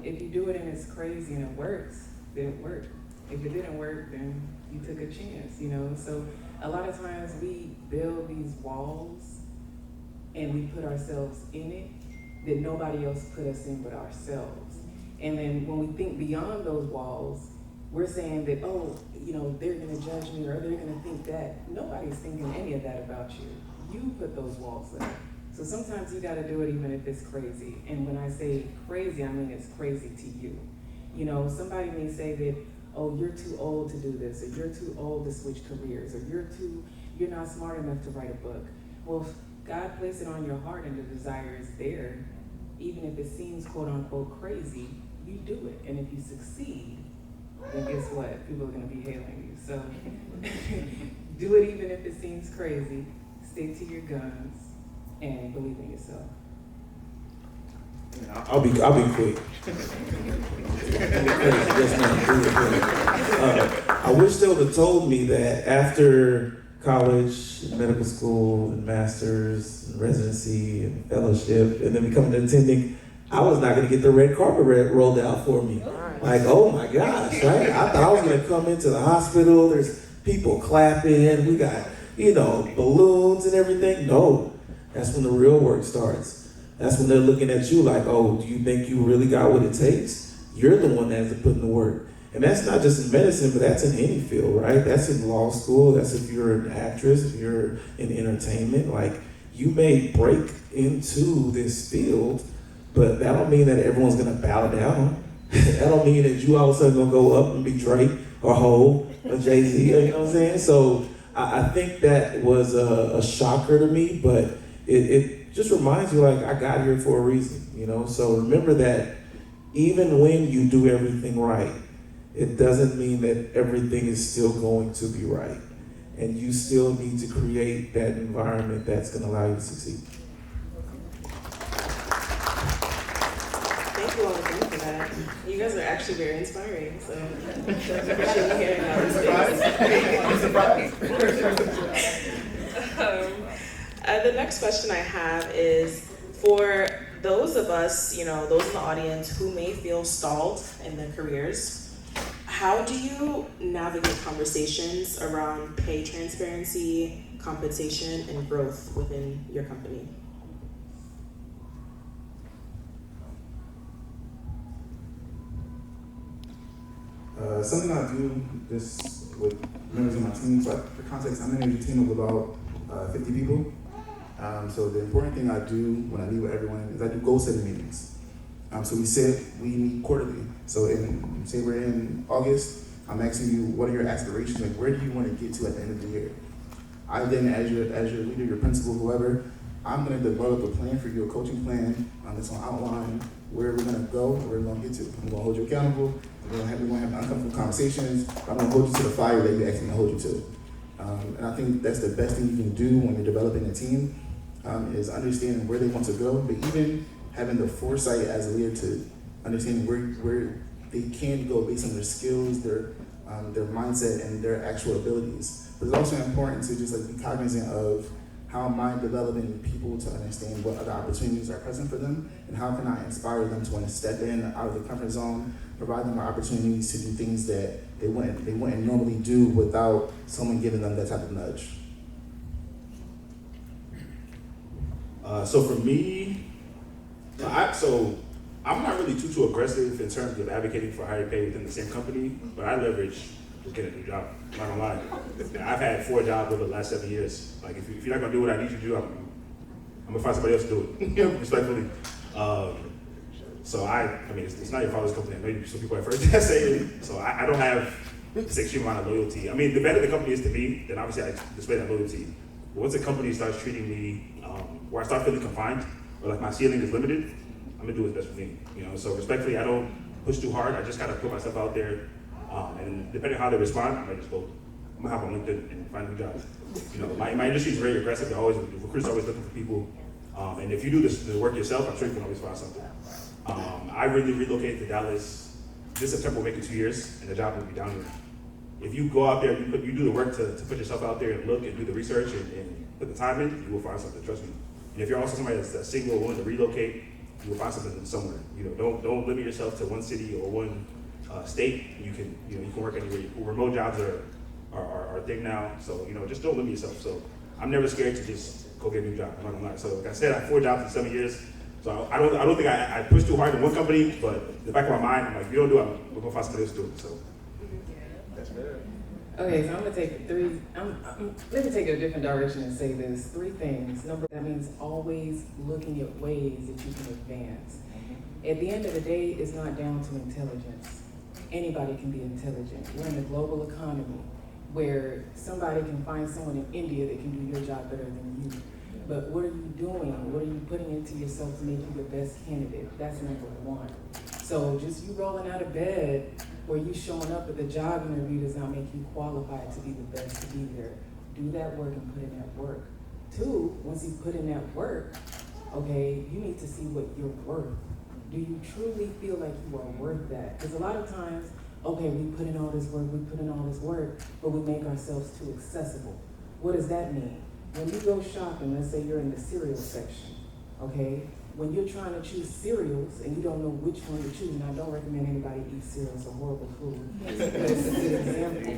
If you do it and it's crazy and it works, then it worked. If it didn't work, then you took a chance, So a lot of times we build these walls and we put ourselves in it that nobody else put us in but ourselves. And then when we think beyond those walls, we're saying that, they're gonna judge me or they're gonna think that. Nobody's thinking any of that about you. You put those walls up. So sometimes you gotta do it even if it's crazy. And when I say crazy, I mean it's crazy to you. Somebody may say that, oh, you're too old to do this, or you're too old to switch careers, or you're not smart enough to write a book. Well, if God placed it on your heart and the desire is there, even if it seems quote unquote crazy, you do it. And if you succeed, then guess what? People are gonna be hailing you. So do it even if it seems crazy, stick to your guns, and believe in yourself. I'll be quick. I wish they would have told me that after college, medical school, and master's, and residency, and fellowship, and then becoming an attending, I was not going to get the red carpet rolled out for me. Like, oh my gosh, right? I thought I was going to come into the hospital, there's people clapping, we got, balloons and everything. No, that's when the real work starts. That's when they're looking at you like, oh, do you think you really got what it takes? You're the one that has to put in the work. And that's not just in medicine, but that's in any field, right? That's in law school. That's if you're an actress, if you're in entertainment. Like, you may break into this field, but that don't mean that everyone's gonna bow down. That don't mean that you all of a sudden gonna go up and be Drake or Hov or Jay-Z, you know what I'm saying? So I think that was a shocker to me, but it just reminds you, like, I got here for a reason, So remember that even when you do everything right, it doesn't mean that everything is still going to be right. And you still need to create that environment that's gonna allow you to succeed. Thank you all again for that. You guys are actually very inspiring, so I appreciate you hearing all these things. The next question I have is, for those of us, those in the audience who may feel stalled in their careers, how do you navigate conversations around pay transparency, compensation, and growth within your company? Something I do just with members of my team. So for context, I manage a team of about 50 people. So the important thing I do when I meet with everyone is I do goal setting meetings. So we meet quarterly. So say we're in August, I'm asking you, what are your aspirations? Like, where do you want to get to at the end of the year? I then, as your leader, your principal, whoever, I'm going to develop a plan for you, a coaching plan that's going to outline where we're going to go, where we're going to get to. I'm going to hold you accountable. We're going to have uncomfortable conversations. I'm going to hold you to the fire that you asked me to hold you to. And I think that's the best thing you can do when you're developing a team, is understanding where they want to go, but even having the foresight as a leader to understand where they can go based on their skills, their mindset, and their actual abilities. But it's also important to just like be cognizant of how am I developing people to understand what other opportunities are present for them, and how can I inspire them to want to step in out of the comfort zone, provide them opportunities to do things that they wouldn't normally do without someone giving them that type of nudge. So for me, I'm not really too aggressive in terms of advocating for higher pay within the same company, but I leverage just getting a new job. I'm not gonna lie. I've had 4 jobs over the last 7 years. Like if you're not gonna do what I need you to do, I'm gonna find somebody else to do it. Respectfully. So I mean, it's not your father's company. I know some people at first say it. So I don't have this extreme amount of loyalty. I mean, the better the company is to me, then obviously I display that loyalty. But once a company starts treating me where I start feeling confined, or like my ceiling is limited, I'm gonna do what's best for me. So respectfully, I don't push too hard. I just gotta put myself out there, and depending on how they respond, I might just go. I'm gonna hop on LinkedIn and find a new job. My industry is very aggressive. The recruiters are always looking for people, and if you do the work yourself, I'm sure you can always find something. I really relocated to Dallas. This September will make it 2 years, and the job will be down here. If you go out there, you do the work to put yourself out there and look and do the research and put the time in, you will find something. Trust me. And if you're also somebody that's single, willing to relocate, you will find something somewhere. Don't limit yourself to one city or one state. You can work anywhere. Remote jobs are a thing now. So just don't limit yourself. So I'm never scared to just go get a new job. I'm not gonna lie. So like I said, I have 4 jobs in 7 years. So I don't think I push too hard in one company, but in the back of my mind, I'm like, if you don't do it, we're gonna find somebody else to do it. So that's fair. Okay, so I'm gonna take 3. Let me take it a different direction and say this: 3 things. That means always looking at ways that you can advance. At the end of the day, it's not down to intelligence. Anybody can be intelligent. We're in a global economy where somebody can find someone in India that can do your job better than you. But what are you doing? What are you putting into yourself to make you the best candidate? That's number 1. So just you rolling out of bed or you showing up at the job interview does not make you qualified to be the best to be there. Do that work and put in that work. 2, once you put in that work, okay, you need to see what you're worth. Do you truly feel like you are worth that? Because a lot of times, okay, we put in all this work, but we make ourselves too accessible. What does that mean? When you go shopping, let's say you're in the cereal section, okay? When you're trying to choose cereals and you don't know which one to choose, and I don't recommend anybody eat cereal, it's a horrible food. But it's a good example.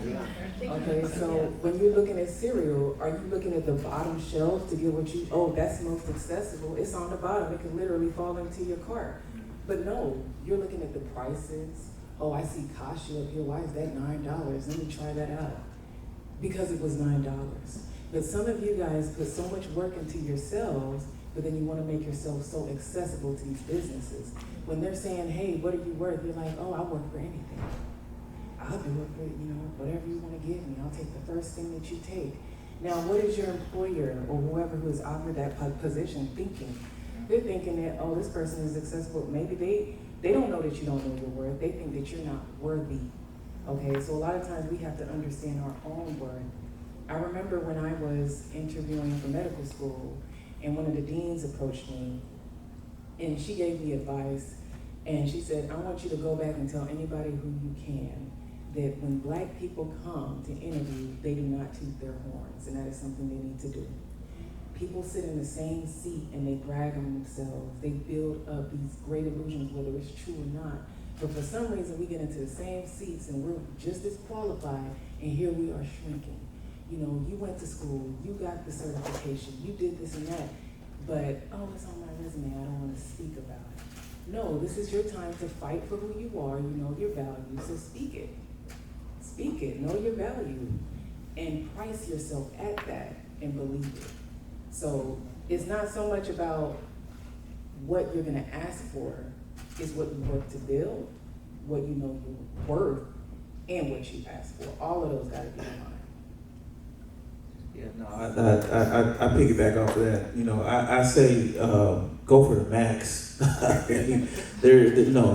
Okay, so when you're looking at cereal, are you looking at the bottom shelf to get what that's most accessible? It's on the bottom, it can literally fall into your cart. But no, you're looking at the prices. Oh, I see Kashi up here, why is that $9? Let me try that out. Because it was $9. But some of you guys put so much work into yourselves, but then you want to make yourself so accessible to these businesses. When they're saying, hey, what are you worth? You're like, oh, I'll work for anything. I'll do it for, whatever you want to give me. I'll take the first thing that you take. Now, what is your employer or whoever who is offered that position thinking? They're thinking that, oh, this person is accessible. Maybe they don't know that you don't know your worth. They think that you're not worthy. Okay, so a lot of times we have to understand our own worth. I remember when I was interviewing for medical school, and one of the deans approached me, and she gave me advice, and she said, I want you to go back and tell anybody who you can that when Black people come to interview, they do not toot their horns, and that is something they need to do. People sit in the same seat and they brag on themselves. They build up these great illusions, whether it's true or not. But for some reason, we get into the same seats and we're just as qualified, and here we are shrinking. You went to school, you got the certification, you did this and that, but, oh, it's on my resume, I don't want to speak about it. No, this is your time to fight for who you are, you know your value, so speak it. speak it, know your value, and price yourself at that and believe it. So it's not so much about what you're gonna ask for, it's what you work to build, what you know you're worth, and what you ask for. All of those gotta be in line. Yeah, no, I piggyback off of that. You know, I say go for the max. No,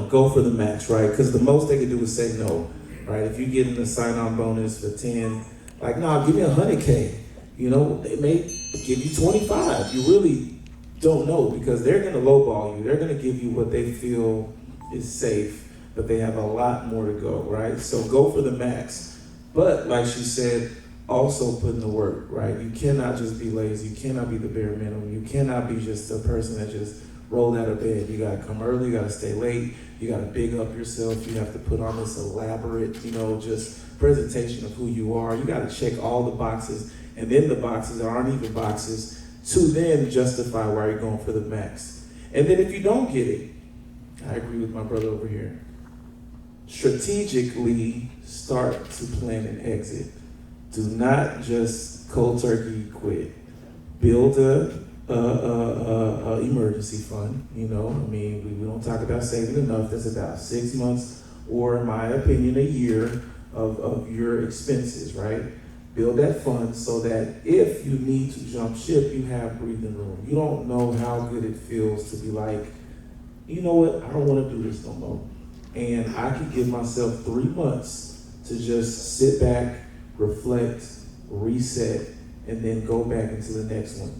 go for the max, right? Because the most they can do is say no, right? If you get in a sign-on bonus for 10, like, no, give me $100K. You know, they may give you 25. You really don't know because they're gonna lowball you. They're gonna give you what they feel is safe, but they have a lot more to go, right? So go for the max. But like she said, also put in the work, right? You cannot just be lazy. You cannot be the bare minimum. You cannot be just a person that just rolled out of bed. You gotta come early, you gotta stay late, you gotta big up yourself, you have to put on this elaborate, just presentation of who you are. You gotta check all the boxes, and then the boxes that aren't even boxes, to then justify why you're going for the max. And then if you don't get it, I agree with my brother over here, strategically start to plan an exit. Do not just cold turkey quit. Build a emergency fund. We don't talk about saving enough. That's about 6 months, or in my opinion, a year of your expenses, right? Build that fund so that if you need to jump ship, you have breathing room. You don't know how good it feels to be like, you know what, I don't want to do this no more. And I could give myself 3 months to just sit back, reflect, reset, and then go back into the next one.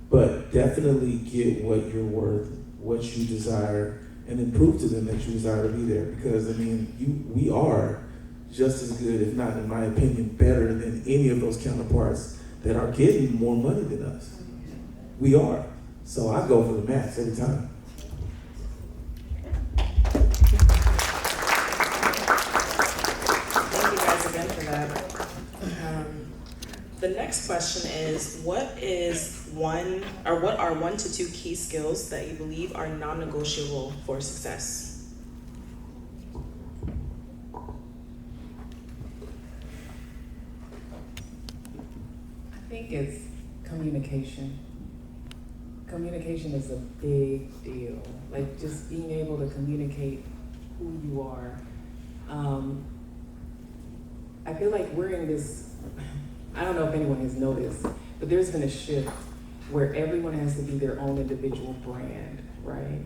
But definitely get what you're worth, what you desire, and then prove to them that you desire to be there. Because we are just as good, if not, in my opinion, better than any of those counterparts that are getting more money than us. We are. So I go for the max every time. Thank you guys again for that. The next question is, what are 1 to 2 key skills that you believe are non-negotiable for success? I think it's communication. Communication is a big deal. Like just being able to communicate who you are. I feel like we're in this, I don't know if anyone has noticed, but there's been a shift where everyone has to be their own individual brand, right?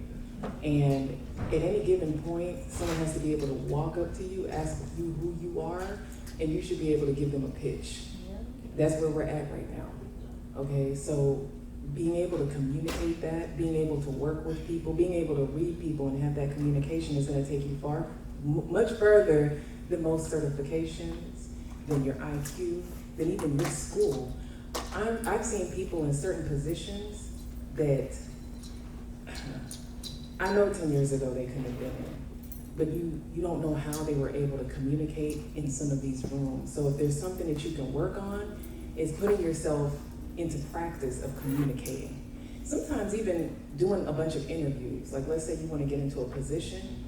And at any given point, someone has to be able to walk up to you, ask you who you are, and you should be able to give them a pitch. That's where we're at right now, okay? So being able to communicate that, being able to work with people, being able to read people and have that communication is gonna take you much further than most certifications, than your IQ, than even this school. I've seen people in certain positions that I know 10 years ago they couldn't have been in, but you don't know how they were able to communicate in some of these rooms. So if there's something that you can work on, it's putting yourself into practice of communicating. Sometimes even doing a bunch of interviews, like let's say you want to get into a position,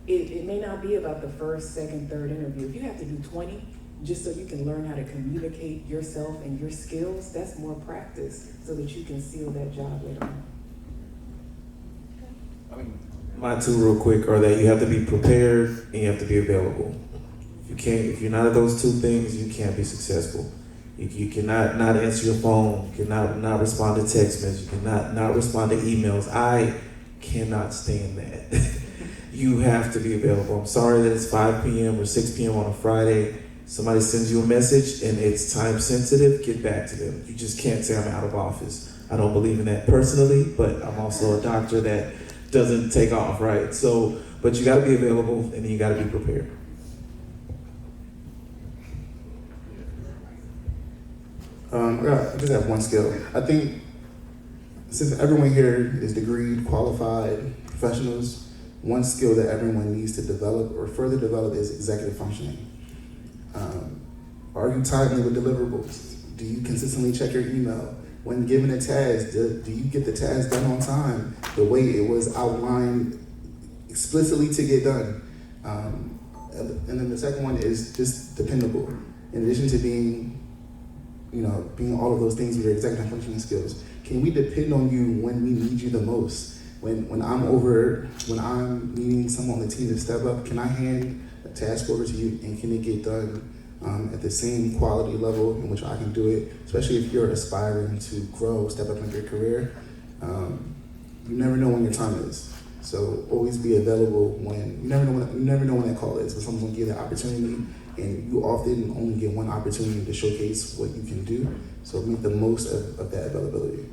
it may not be about the first, second, third interview. If you have to do 20, just so you can learn how to communicate yourself and your skills, that's more practice so that you can seal that job later on. My two real quick are that you have to be prepared and you have to be available. If you're not of those two things, you can't be successful. You cannot not answer your phone, you cannot not respond to text messages, you cannot not respond to emails. I cannot stand that. You have to be available. I'm sorry that it's 5 p.m. or 6 p.m. on a Friday. Somebody sends you a message and it's time sensitive, get back to them. You just can't say I'm out of office. I don't believe in that personally, but I'm also a doctor that doesn't take off, right? So, but you gotta be available and then you gotta be prepared. I just have one skill. I think since everyone here is degreed, qualified professionals, one skill that everyone needs to develop or further develop is executive functioning. Are you timely with deliverables? Do you consistently check your email? When given a task, do you get the task done on time the way it was outlined explicitly to get done? And then the second one is just dependable. In addition to being, being all of those things with your executive functioning skills, can we depend on you when we need you the most? When I'm needing someone on the team to step up, can I hand a task over to you and can it get done at the same quality level in which I can do it? Especially if you're aspiring to grow, step up in your career, you never know when your time is. So always be available when you never know when that call is. When someone's gonna give that opportunity, and you often only get one opportunity to showcase what you can do. So make the most of that availability.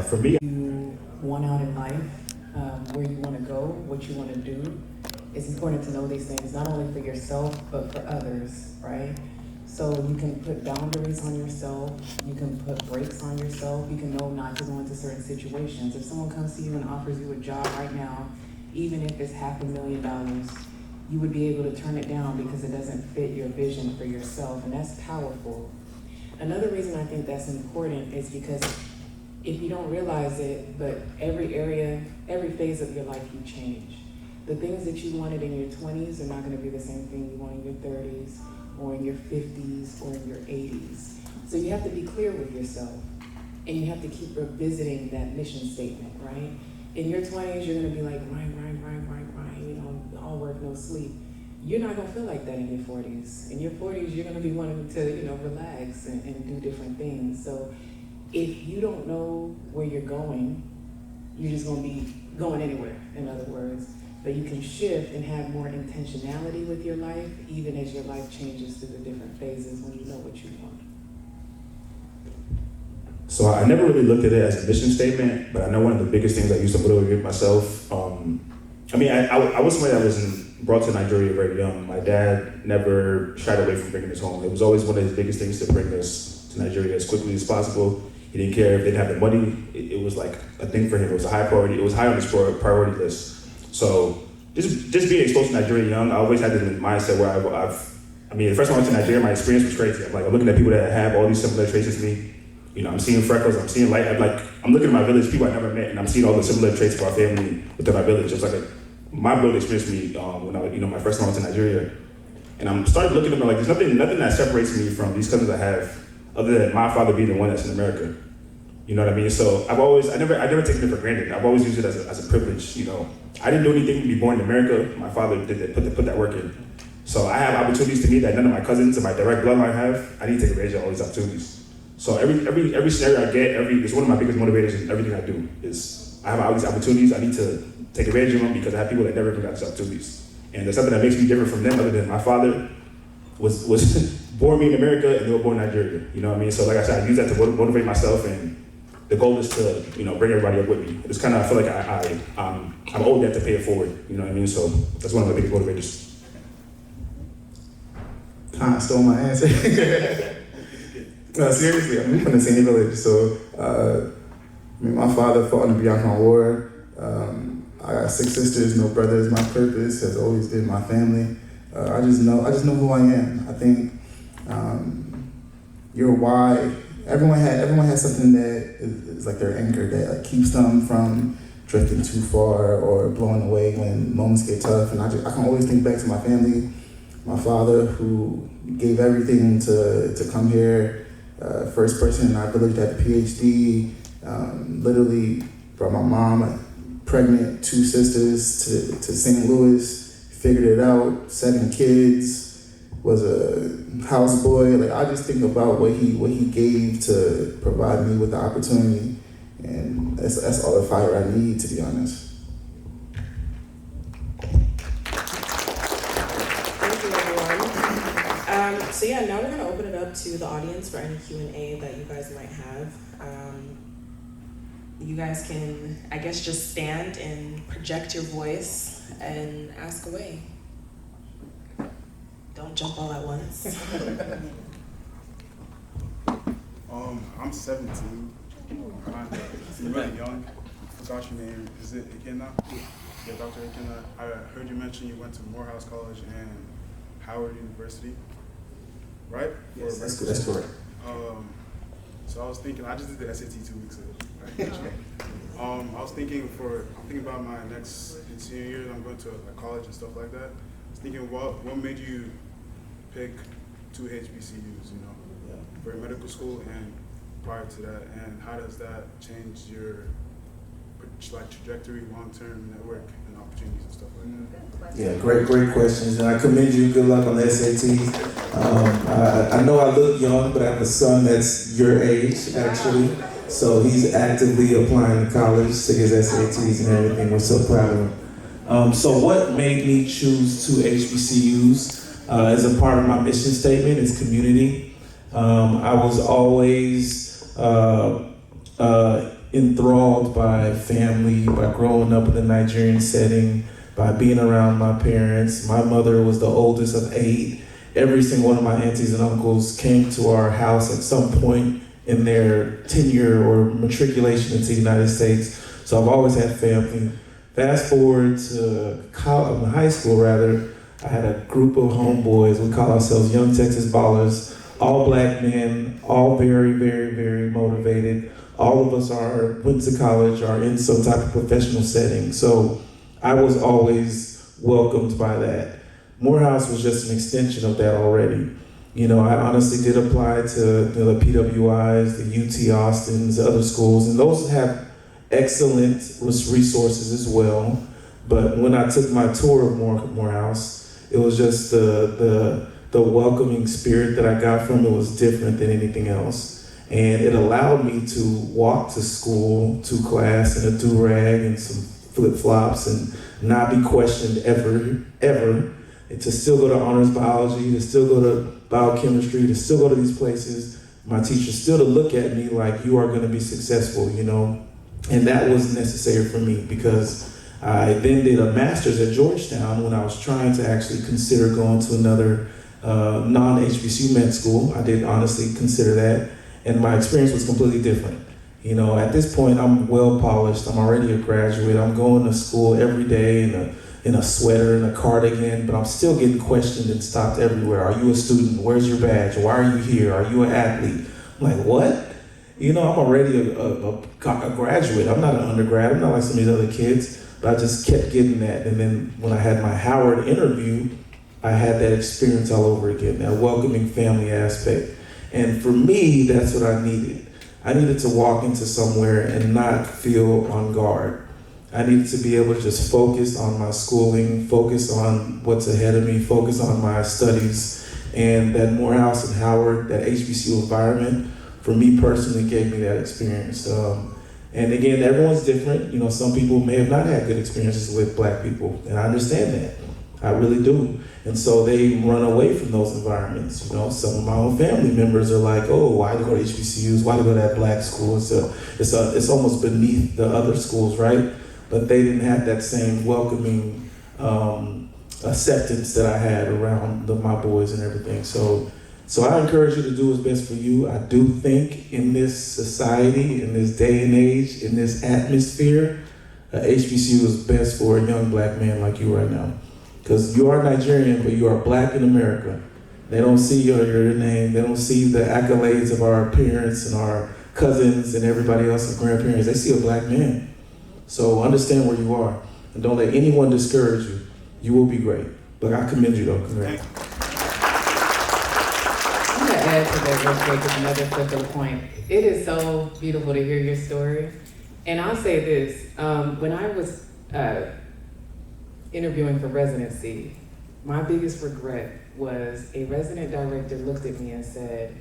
For me, You want out in life, where you want to go, what you want to do. It's important to know these things, not only for yourself, but for others, right? So you can put boundaries on yourself, you can put brakes on yourself, you can know not to go into certain situations. If someone comes to you and offers you a job right now, even if it's $500,000, you would be able to turn it down because it doesn't fit your vision for yourself, and that's powerful. Another reason I think that's important is because if you don't realize it, but every area, every phase of your life you change. The things that you wanted in your 20s are not going to be the same thing you want in your 30s or in your 50s or in your 80s. So you have to be clear with yourself, and you have to keep revisiting that mission statement, right? In your 20s, you're going to be like, grind, all work, no sleep. You're not going to feel like that in your 40s. In your 40s, you're going to be wanting to, relax and do different things. So if you don't know where you're going, you're just going to be going anywhere, in other words. But you can shift and have more intentionality with your life, even as your life changes through the different phases when you know what you want. So I never really looked at it as a mission statement, but I know one of the biggest things I used to motivate myself. I was somebody that was brought to Nigeria very young. My dad never shied away from bringing us home. It was always one of his biggest things to bring us to Nigeria as quickly as possible. He didn't care if they didn't have the money. It was like a thing for him. It was a high priority. It was high on his priority list. So just being exposed to Nigeria young, I always had this mindset where the first time I went to Nigeria, my experience was crazy. I'm looking at people that have all these similar traits as me. I'm seeing freckles, I'm seeing light. I'm looking at my village, people I never met, and I'm seeing all the similar traits of our family within my village. It was like a mind-blowing experience for me when I, my first time I went to Nigeria. And I'm started looking at them there's nothing that separates me from these cousins I have, other than my father being the one that's in America. You know what I mean? So I never taken it for granted. I've always used it as a privilege. I didn't do anything to be born in America. My father did put that work in. So I have opportunities to me that none of my cousins and my direct bloodline have. I need to take advantage of all these opportunities. So every scenario I get, it's one of my biggest motivators in everything I do is I have all these opportunities. I need to take advantage of them because I have people that never even got these opportunities. And there's something that makes me different from them other than my father was born me in America and they were born in Nigeria. You know what I mean? So like I said, I use that to motivate myself, and the goal is to bring everybody up with me. It's kind of, I feel like I'm old enough to pay it forward. You know what I mean? So that's one of my biggest motivators. Kind of stole my answer. No, seriously, I'm from the same village. So, my father fought in the Biafran War. I got 6 sisters, no brothers. My purpose has always been my family. I just know who I am. I think your why. Everyone has something that is like their anchor that keeps them from drifting too far or blowing away when moments get tough. And I can always think back to my family, my father who gave everything to come here. First person in our village that had a PhD, literally brought my mom, pregnant, 2 sisters to St. Louis, figured it out, 7 kids, was a houseboy. I just think about what he gave to provide me with the opportunity, and that's all the fire I need, to be honest. So yeah, now we're going to open it up to the audience for any Q&A that you guys might have. You guys can, I guess, just stand and project your voice and ask away. Don't jump all at once. I'm 17. I'm really young. I forgot your name. Is it Ikena? Yeah, Dr. Ikena. I heard you mention you went to Morehouse College and Howard University. Right? Yes, that's correct. So I was thinking, I just did the SAT 2 weeks ago. Right? I'm thinking about my next in senior year. I'm going to college and stuff like that. I was thinking, what made you pick 2 HBCUs? You know, for medical school and prior to that, and how does that change your trajectory, long-term network, and opportunities and stuff like that? Yeah, great questions, and I commend you. Good luck on the SATs. I know I look young, but I have a son that's your age, actually. So he's actively applying to college to his SATs and everything. We're so proud of him. So what made me choose 2 HBCUs as a part of my mission statement is community. I was always enthralled by family, by growing up in the Nigerian setting, by being around my parents. My mother was the oldest of 8. Every single one of my aunties and uncles came to our house at some point in their tenure or matriculation into the United States. So I've always had family. Fast forward to high school rather, I had a group of homeboys. We call ourselves Young Texas Ballers, all black men, all very, very, very motivated. All of us went to college or in some type of professional setting. So I was always welcomed by that. Morehouse was just an extension of that already. You know, I honestly did apply to the PWIs, the UT Austins, the other schools, and those have excellent resources as well. But when I took my tour of Morehouse, it was just the welcoming spirit that I got from it was different than anything else. And it allowed me to walk to school, to class in a do-rag and some flip-flops and not be questioned ever. And to still go to honors biology, to still go to biochemistry, to still go to these places, my teachers still to look at me like you are going to be successful, you know? And that was necessary for me because I then did a master's at Georgetown when I was trying to actually consider going to another non-HBCU med school. I did honestly consider that. And my experience was completely different. You know, at this point, I'm well polished. I'm already a graduate. I'm going to school every day in a sweater and a cardigan, but I'm still getting questioned and stopped everywhere. Are you a student? Where's your badge? Why are you here? Are you an athlete? I'm like, what? You know, I'm already a graduate. I'm not an undergrad. I'm not like some of these other kids, but I just kept getting that. And then when I had my Howard interview, I had that experience all over again, that welcoming family aspect. And for me, that's what I needed. I needed to walk into somewhere and not feel on guard. I needed to be able to just focus on my schooling, focus on what's ahead of me, focus on my studies. And that Morehouse and Howard, that HBCU environment, for me personally, gave me that experience. And again, everyone's different. You know, some people may have not had good experiences with black people, and I understand that. I really do. And so they run away from those environments. You know, some of my own family members are like, oh, why to go to HBCUs? Why to go to that black school? It's almost beneath the other schools, right? But they didn't have that same welcoming acceptance that I had around my boys and everything. So I encourage you to do what's best for you. I do think in this society, in this day and age, in this atmosphere, HBCU is best for a young black man like you right now. Because you are Nigerian, but you are black in America. They don't see your name. They don't see the accolades of our parents and our cousins and everybody else and grandparents. They see a black man. So understand where you are. And don't let anyone discourage you. You will be great. But I commend you, though. Congrats. I'm going to add to that real quick with another flip point. It is so beautiful to hear your story. And I'll say this. When I was interviewing for residency, my biggest regret was a resident director looked at me and said,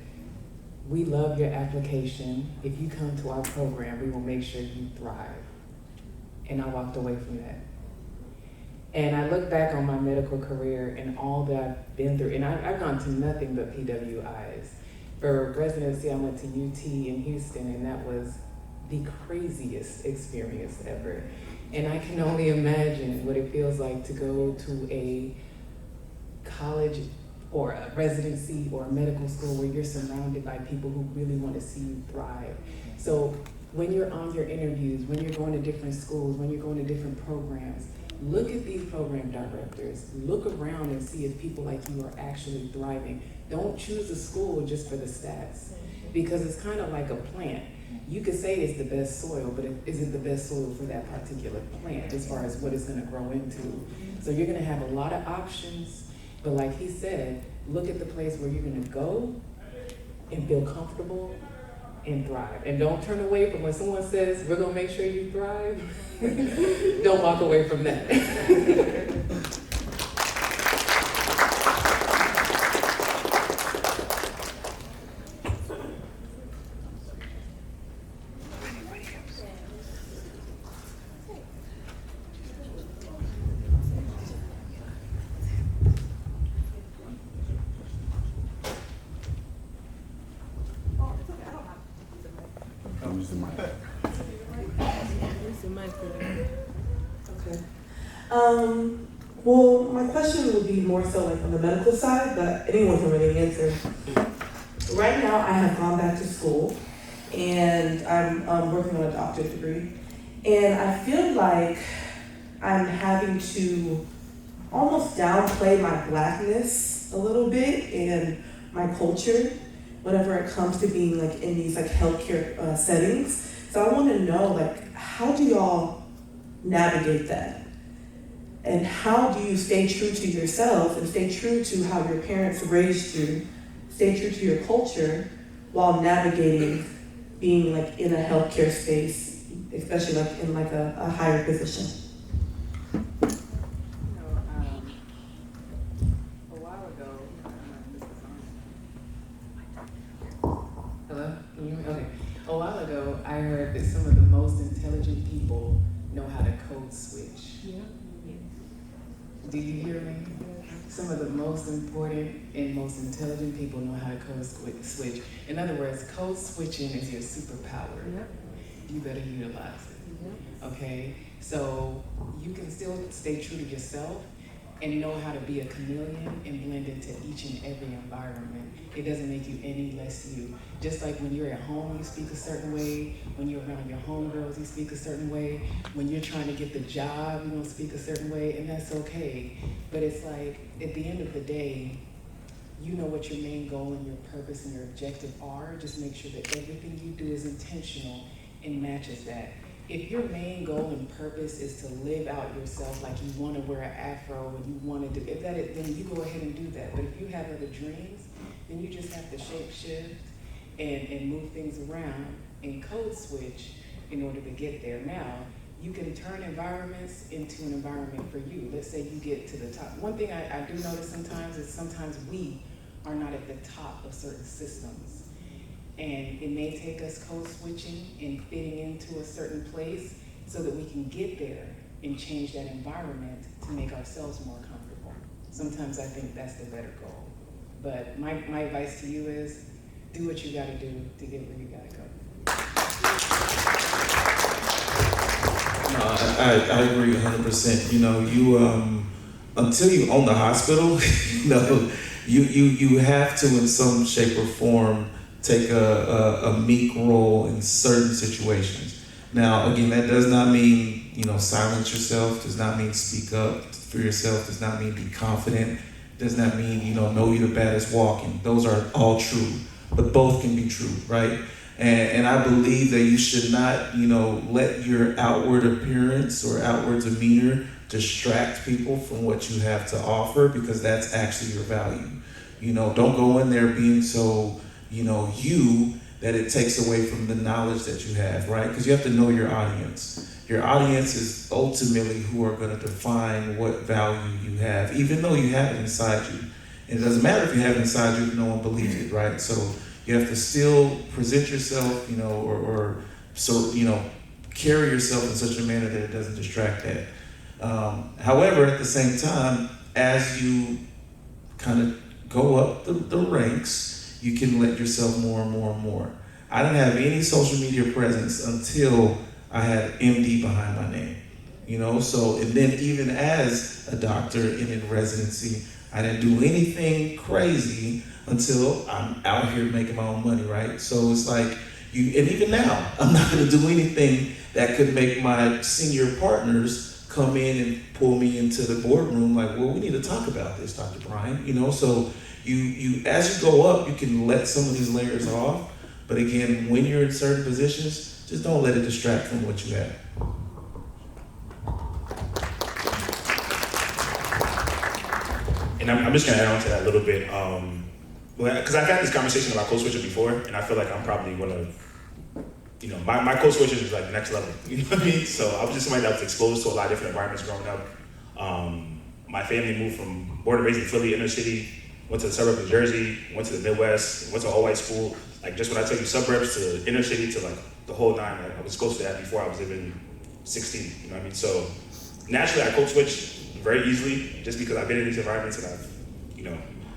we love your application. If you come to our program, we will make sure you thrive. And I walked away from that. And I look back on my medical career and all that I've been through, and I've gone to nothing but PWIs. For residency, I went to UT in Houston, and that was the craziest experience ever. And I can only imagine what it feels like to go to a college or a residency or a medical school where you're surrounded by people who really want to see you thrive. So when you're on your interviews, when you're going to different schools, when you're going to different programs, look at these program directors. Look around and see if people like you are actually thriving. Don't choose a school just for the stats. because it's kind of like a plant. You could say it's the best soil, but is it the best soil for that particular plant as far as what it's gonna grow into? So you're gonna have a lot of options, but like he said, look at the place where you're gonna go and feel comfortable and thrive. And don't turn away from when someone says, we're gonna make sure you thrive. Don't walk away from that. I'm using my Okay. Well, my question would be more so like on the medical side, but anyone can really answer. Right now, I have gone back to school, and I'm working on a doctorate degree, and I feel like I'm having to almost downplay my blackness a little bit and my culture whenever it comes to being like in these like healthcare settings. So I want to know, like, how do y'all navigate that? And how do you stay true to yourself and stay true to how your parents raised you, stay true to your culture while navigating being like in a healthcare space, especially like in like a higher position? A while ago, hello, can you hear me? Okay. A while ago, I heard that some of the most intelligent people know how to code switch. Yeah. Do you hear me? Some of the most important and most intelligent people know how to code switch. In other words, code switching is your superpower. Yep. You better utilize it. Yep. Okay? So you can still stay true to yourself and know how to be a chameleon and blend into each and every environment. It doesn't make you any less you. Just like when you're at home, you speak a certain way. When you're around your homegirls, you speak a certain way. When you're trying to get the job, you don't speak a certain way, and that's okay. But it's like, at the end of the day, you know what your main goal and your purpose and your objective are. Just make sure that everything you do is intentional and matches that. If your main goal and purpose is to live out yourself, like you want to wear an afro and you want to do, if that is, then you go ahead and do that. But if you have other dreams, then you just have to shape shift and move things around and code switch in order to get there. Now, you can turn environments into an environment for you. Let's say you get to the top. One thing I do notice sometimes is sometimes we are not at the top of certain systems. And it may take us code switching and fitting into a certain place so that we can get there and change that environment to make ourselves more comfortable. Sometimes I think that's the better goal. But my advice to you is do what you gotta do to get where you gotta go. No, I agree 100%. You know, you until you own the hospital, you know, you have to in some shape or form take a meek role in certain situations. Now, again, that does not mean, you know, silence yourself, does not mean speak up for yourself, does not mean be confident, does not mean, you know you're the baddest walking. Those are all true, but both can be true, right? And I believe that you should not, you know, let your outward appearance or outward demeanor distract people from what you have to offer, because that's actually your value. You know, don't go in there being so, you know, that it takes away from the knowledge that you have, right? Because you have to know your audience. Your audience is ultimately who are going to define what value you have, even though you have it inside you. And it doesn't matter if you have it inside you if no one believes it, right? So you have to still present yourself, you know, or so, you know, carry yourself in such a manner that it doesn't distract that. However, at the same time, as you kind of go up the ranks, you can let yourself more and more and more. I didn't have any social media presence until I had MD behind my name, you know? So, and then even as a doctor and in residency, I didn't do anything crazy until I'm out here making my own money, right? So it's like, and even now, I'm not gonna do anything that could make my senior partners come in and pull me into the boardroom like, well, we need to talk about this, Dr. Brian, you know? So you as you go up, you can let some of these layers off, But again, when you're in certain positions, just don't let it distract from what you have. And I'm just gonna add on to that a little bit, because I've had this conversation about code switching before, and I feel like I'm probably one of, my code switching is like next level, you know what I mean? So I was just somebody that was exposed to a lot of different environments growing up. My family moved from, born and raised in Philly, inner city, went to the suburbs of Jersey, went to the Midwest, went to all white school. Like just when I tell you suburbs to inner city to like the whole nine, I was close to that before I was even 16, you know what I mean? So naturally I code switch very easily just because I've been in these environments and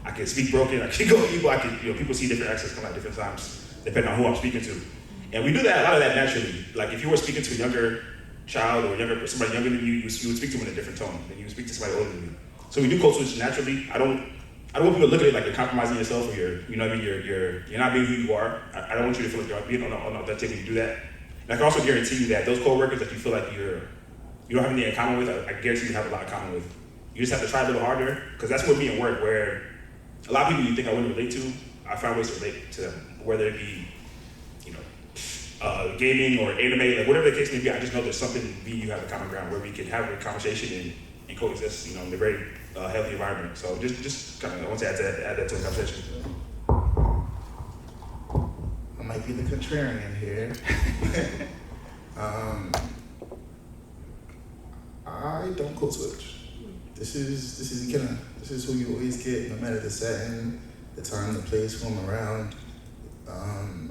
I can speak broken, I can go evil, people see different accents come at different times depending on who I'm speaking to. And we do that, a lot of that naturally. Like if you were speaking to a younger child or somebody younger than you would speak to them in a different tone than you would speak to somebody older than you. So we do code switch naturally. I don't want people to look at it like you're compromising yourself or you're not being who you are. I don't want you to feel like you're being unauthentic when you do that. And I can also guarantee you that those coworkers that you feel like you don't have anything in common with, I guarantee you have a lot in common with. You just have to try a little harder, because that's what me and work, where a lot of people you think I wouldn't relate to, I find ways to relate to them, whether it be gaming or anime, like whatever the case may be. I just know there's something me and you have in common ground where we can have a conversation and coexist, in a very healthy environment. So just kind of I want to add that to the conversation. I might be the contrarian here. I don't code switch. This is Ikenna. This is who you always get, no matter the setting, the time, the place, who I'm around.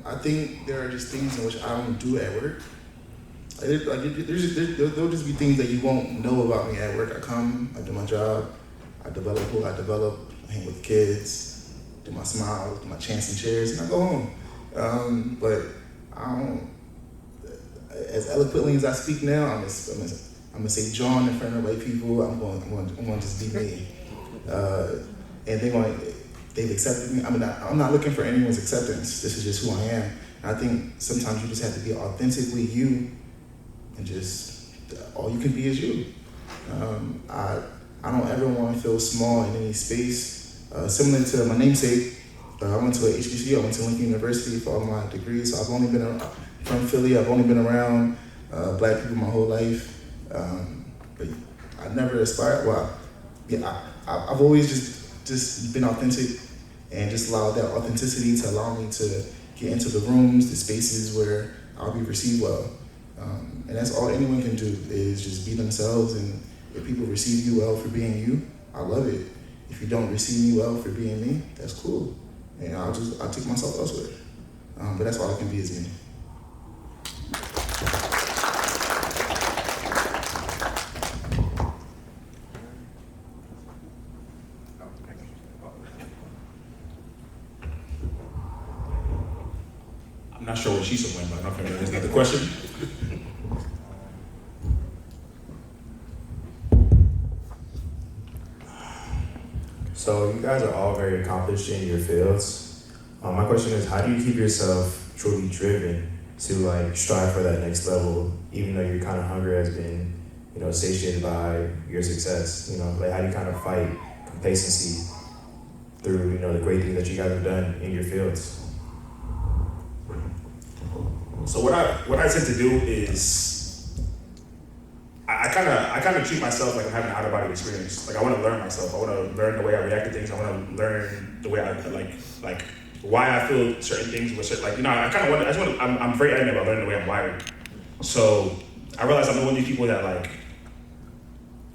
I think there are just things in which I don't do at work. There'll just be things that you won't know about me at work. I come, I do my job, I develop who I develop, I hang with the kids, do my smiles, do my chants and chairs, and I go home. But I don't, as eloquently as I speak now, I'm gonna say John in front of white people. I'm going to just be me, and they've accepted me. I'm not looking for anyone's acceptance. This is just who I am. And I think sometimes you just have to be authentically you, and just all you can be is you. I don't ever want to feel small in any space. Similar to my namesake, I went to a HBCU. I went to Lincoln University for all my degrees. So I've only been from Philly. I've only been around black people my whole life. But I never aspired. Well, yeah, I've always just been authentic and just allowed that authenticity to allow me to get into the rooms, the spaces where I'll be received well. And that's all anyone can do, is just be themselves. And if people receive you well for being you, I love it. If you don't receive me well for being me, that's cool. And I'll take myself elsewhere. But that's all I can be is me. I'm not sure where she's went, but I'm not familiar. Is that the question? So you guys are all very accomplished in your fields. My question is, how do you keep yourself truly driven to strive for that next level, even though your kind of hunger has been, satiated by your success? How do you kind of fight complacency through, the great things that you guys have done in your fields? So what I tend to do is I kind of treat myself like I'm having an out of body experience. Like I want to learn myself. I want to learn the way I react to things. I want to learn the way I like why I feel certain things with certain, I'm very adamant about learning the way I'm wired. So I realize I'm one of these people that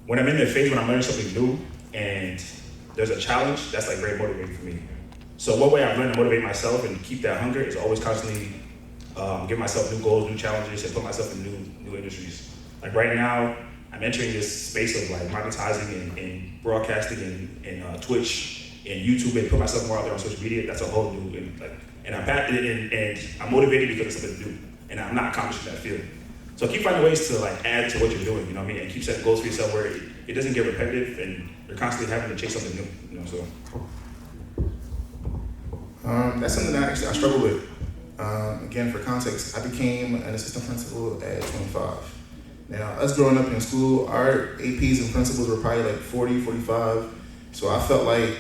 when I'm in the phase when I'm learning something new and there's a challenge, that's very motivating for me. So one way I've learned to motivate myself and keep that hunger is always constantly give myself new goals, new challenges, and put myself in new industries. Like right now, I'm entering this space of monetizing and broadcasting and Twitch and YouTube, and put myself more out there on social media. That's a whole new and I'm motivated because it's something new, and I'm not accomplishing that field. So keep finding ways to add to what you're doing, and keep setting goals for yourself where it doesn't get repetitive and you're constantly having to chase something new. So that's something that I struggle with. Again, for context, I became an assistant principal at 25. Now, us growing up in school, our APs and principals were probably 40, 45. So I felt like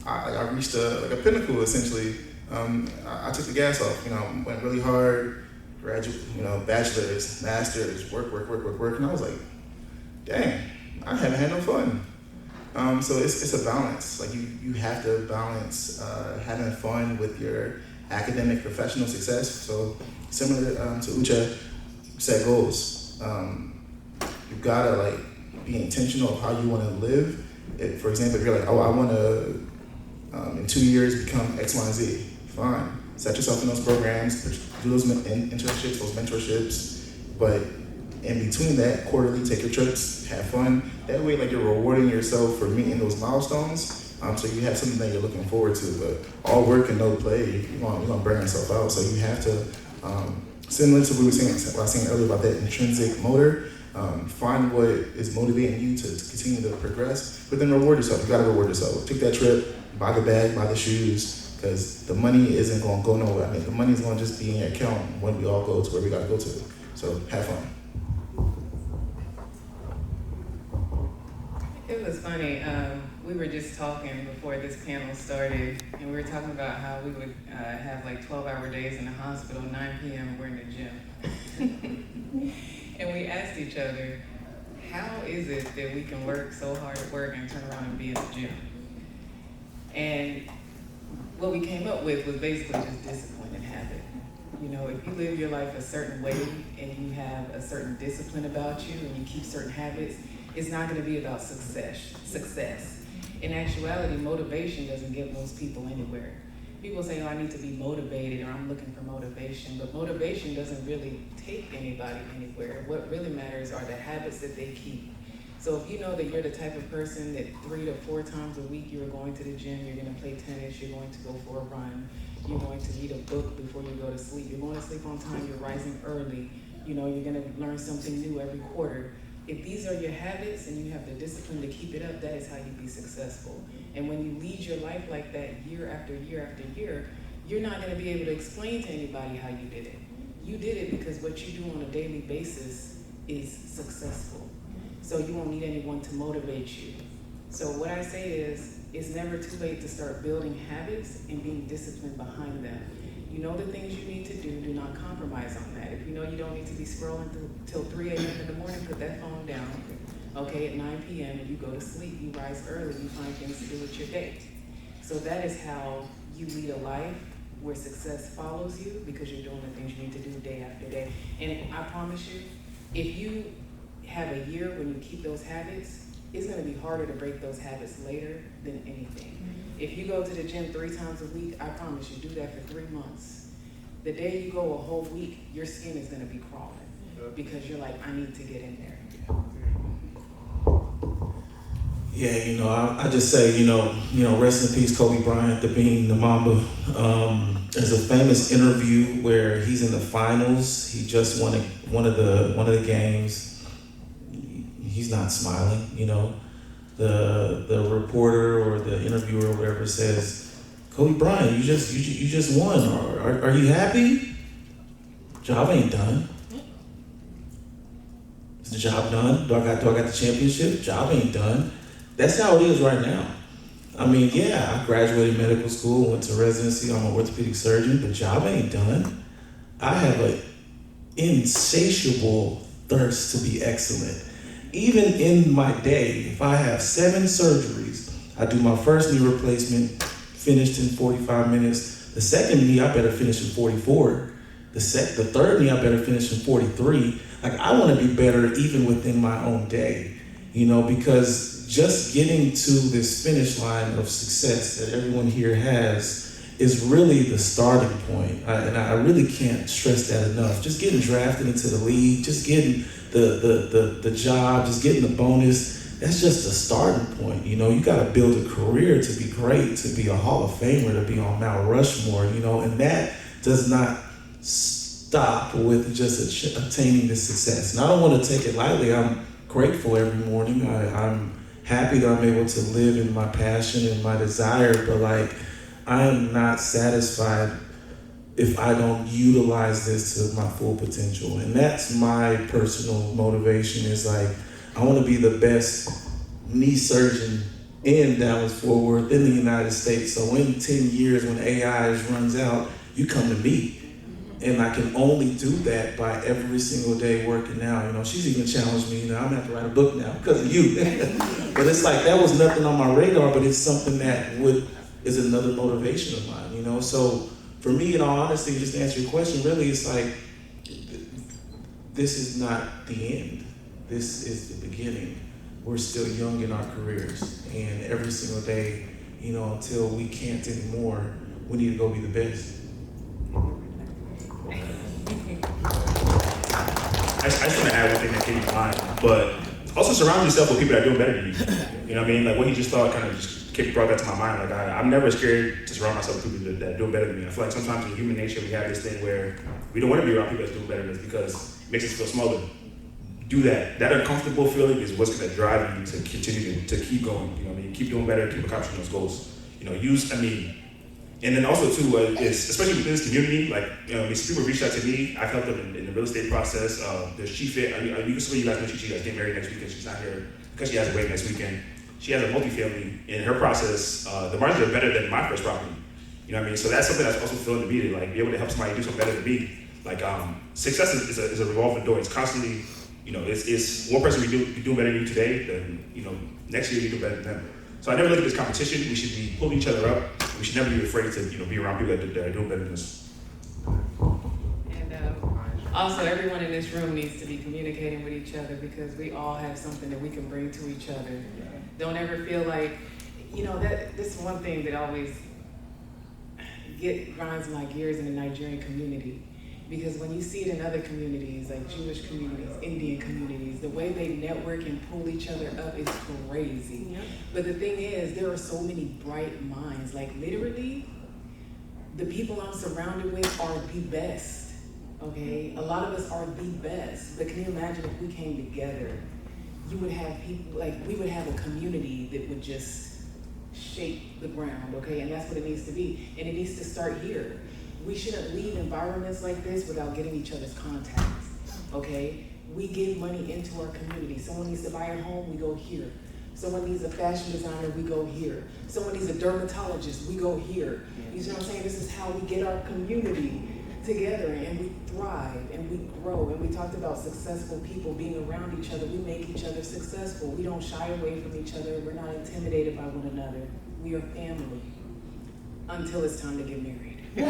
I reached a pinnacle, essentially. I took the gas off. Went really hard, graduate, bachelor's, master's, work, and I was like, dang, I haven't had no fun. So it's a balance. Like you have to balance having fun with your academic professional success. So similar to Uche, set goals. You gotta be intentional of how you want to live. For example, if you're like, oh, I want to in 2 years become X, Y, and Z. Fine. Set yourself in those programs, do those internships, those mentorships. But in between that, quarterly, take your trips, have fun. That way, you're rewarding yourself for meeting those milestones. So you have something that you're looking forward to. But all work and no play, you're gonna burn yourself out. So you have to, similar to what I was saying earlier about that intrinsic motor, find what is motivating you to continue to progress, but then reward yourself. You gotta reward yourself. Take that trip, buy the bag, buy the shoes, because the money isn't gonna go nowhere. The money is gonna just be in your account when we all go to where we gotta go to. So have fun. It was funny. We were just talking before this panel started, and we were talking about how we would have 12-hour days in the hospital, 9 p.m. and we're in the gym. And we asked each other, how is it that we can work so hard at work and turn around and be in the gym? And what we came up with was basically just discipline and habit. If you live your life a certain way and you have a certain discipline about you and you keep certain habits, it's not going to be about success. In actuality, motivation doesn't get most people anywhere. People say, oh, I need to be motivated, or I'm looking for motivation, but motivation doesn't really take anybody anywhere. What really matters are the habits that they keep. So if you know that you're the type of person that 3 to 4 times a week you are going to the gym, you're going to play tennis, you're going to go for a run, you're going to read a book before you go to sleep, you're going to sleep on time, you're rising early, you're going to learn something new every quarter. If these are your habits and you have the discipline to keep it up, that is how you be successful. And when you lead your life like that year after year after year, you're not going to be able to explain to anybody how you did it. You did it because what you do on a daily basis is successful. So you won't need anyone to motivate you. So what I say is, it's never too late to start building habits and being disciplined behind them. You know the things you need to do not compromise on that. If you know you don't need to be scrolling till 3 a.m. in the morning, put that phone down. Okay, at 9 p.m. and you go to sleep, you rise early, you find things to do with your day. So that is how you lead a life where success follows you, because you're doing the things you need to do day after day. And I promise you, if you have a year when you keep those habits, it's gonna be harder to break those habits later than anything. If you go to the gym 3 times a week, I promise you, do that for 3 months. The day you go a whole week, your skin is gonna be crawling because you're like, I need to get in there. Yeah, I just say, rest in peace, Kobe Bryant, the Bean, the Mamba. There's a famous interview where he's in the finals. He just won one of the games. He's not smiling, The reporter or the interviewer or whatever says, Kobe Bryant, you just won. Are you happy? Job ain't done. Is the job done? Do I got the championship? Job ain't done. That's how it is right now. I graduated medical school, went to residency. I'm an orthopedic surgeon, but job ain't done. I have an insatiable thirst to be excellent. Even in my day, if I have 7 surgeries, I do my first knee replacement, finished in 45 minutes. The second knee, I better finish in 44. The third knee, I better finish in 43. I want to be better even within my own day, because just getting to this finish line of success that everyone here has is really the starting point. And I really can't stress that enough. Just getting drafted into the league, just getting the job, just getting the bonus, that's just a starting point. You got to build a career to be great, to be a Hall of Famer, to be on Mount Rushmore, and that does not stop with just attaining this success. And I don't want to take it lightly. I'm grateful every morning. I'm happy that I'm able to live in my passion and my desire, but I am not satisfied if I don't utilize this to my full potential. And that's my personal motivation, is I want to be the best knee surgeon in Dallas-Fort Worth, in the United States. So in 10 years, when AI runs out, you come to me. And I can only do that by every single day working out. You know, she's even challenged me, you know, I'm gonna have to write a book now because of you. But it's like, that was nothing on my radar, but it's something that is another motivation of mine, you know? So for me, in all honesty, just to answer your question, really, it's like, this is not the end. This is the beginning. We're still young in our careers. And every single day, you know, until we can't anymore, we need to go be the best. I just want to add one thing that came to mind, but also surround yourself with people that are doing better than you. You know what I mean? Like what he just thought kind of just brought that to my mind. Like I'm never scared to surround myself with people that are doing better than me. I feel like sometimes in human nature we have this thing where we don't want to be around people that's doing better than us because it makes us feel smaller. Do that. That uncomfortable feeling is what's going to drive you to continue to keep going. You know what I mean? Keep doing better, keep accomplishing those goals. You know, and then also too, is especially within this community, like, you know, people reached out to me. I've helped them in the real estate process. There's She-Fit. Some of you guys know she's getting married next weekend. She's not here because she has a wedding next weekend. She has a multifamily. In her process, the margins are better than my first property. You know what I mean? So that's something that's also fulfilling to me, to like be able to help somebody do something better than me. Like success is a revolving door. It's constantly, you know, it's one person be doing better than you today, then, you know, next year you do better than them. So I never look at this competition. We should be pulling each other up. We should never be afraid to, you know, be around people that are doing better than us. And also, everyone in this room needs to be communicating with each other because we all have something that we can bring to each other. Don't ever feel like, you know, this is one thing that always grinds my gears in the Nigerian community. Because when you see it in other communities, like Jewish communities, Indian communities, the way they network and pull each other up is crazy. Yep. But the thing is, there are so many bright minds. Like literally, the people I'm surrounded with are the best, okay? A lot of us are the best, but can you imagine if we came together? You would have people, like we would have a community that would just shake the ground, okay? And that's what it needs to be. And it needs to start here. We shouldn't leave environments like this without getting each other's contacts, okay? We give money into our community. Someone needs to buy a home, we go here. Someone needs a fashion designer, we go here. Someone needs a dermatologist, we go here. You see what I'm saying? This is how we get our community together and we thrive and we grow. And we talked about successful people being around each other. We make each other successful. We don't shy away from each other. We're not intimidated by one another. We are family until it's time to get married. I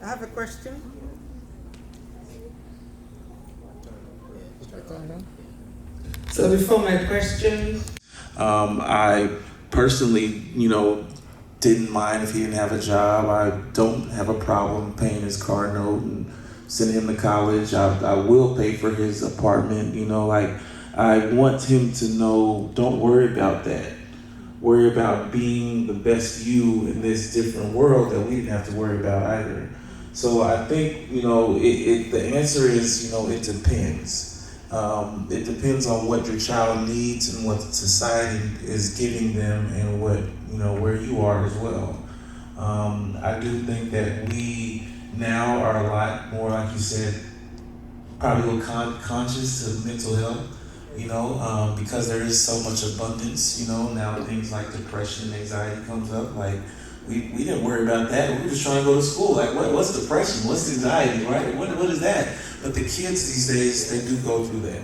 have a question. So before my question, I personally, you know, didn't mind if he didn't have a job. I don't have a problem paying his car note and sending him to college. I will pay for his apartment. You know, like I want him to know, don't worry about that. Worry about being the best you in this different world that we didn't have to worry about either. So I think, you know, the answer is, you know, it depends. It depends on what your child needs and what society is giving them and what, you know, where you are as well. I do think that we now are a lot more, like you said, probably a little conscious of mental health, you know, because there is so much abundance, you know, now things like depression and anxiety comes up, like we didn't worry about that. We were just trying to go to school. Like, what's depression? What's anxiety, right? What is that? But the kids these days, they do go through that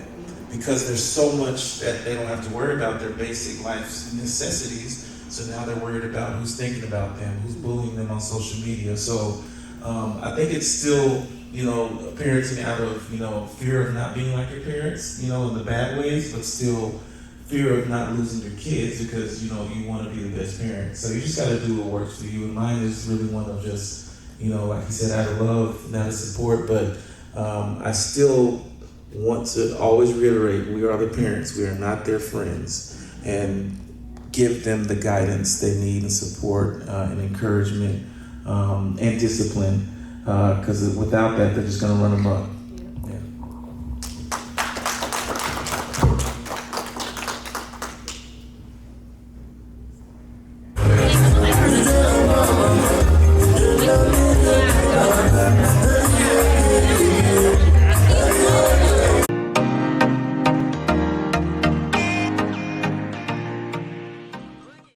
because there's so much that they don't have to worry about their basic life's necessities. So now they're worried about who's thinking about them, who's bullying them on social media. So I think it's still, you know, parenting out of, you know, fear of not being like your parents, you know, in the bad ways, but still fear of not losing your kids because, you know, you want to be the best parent. So you just got to do what works for you. And mine is really one of just, you know, like you said, out of love, not of support, but I still want to always reiterate, we are the parents, we are not their friends, and give them the guidance they need and support and encouragement and discipline, because without that, they're just going to run amok.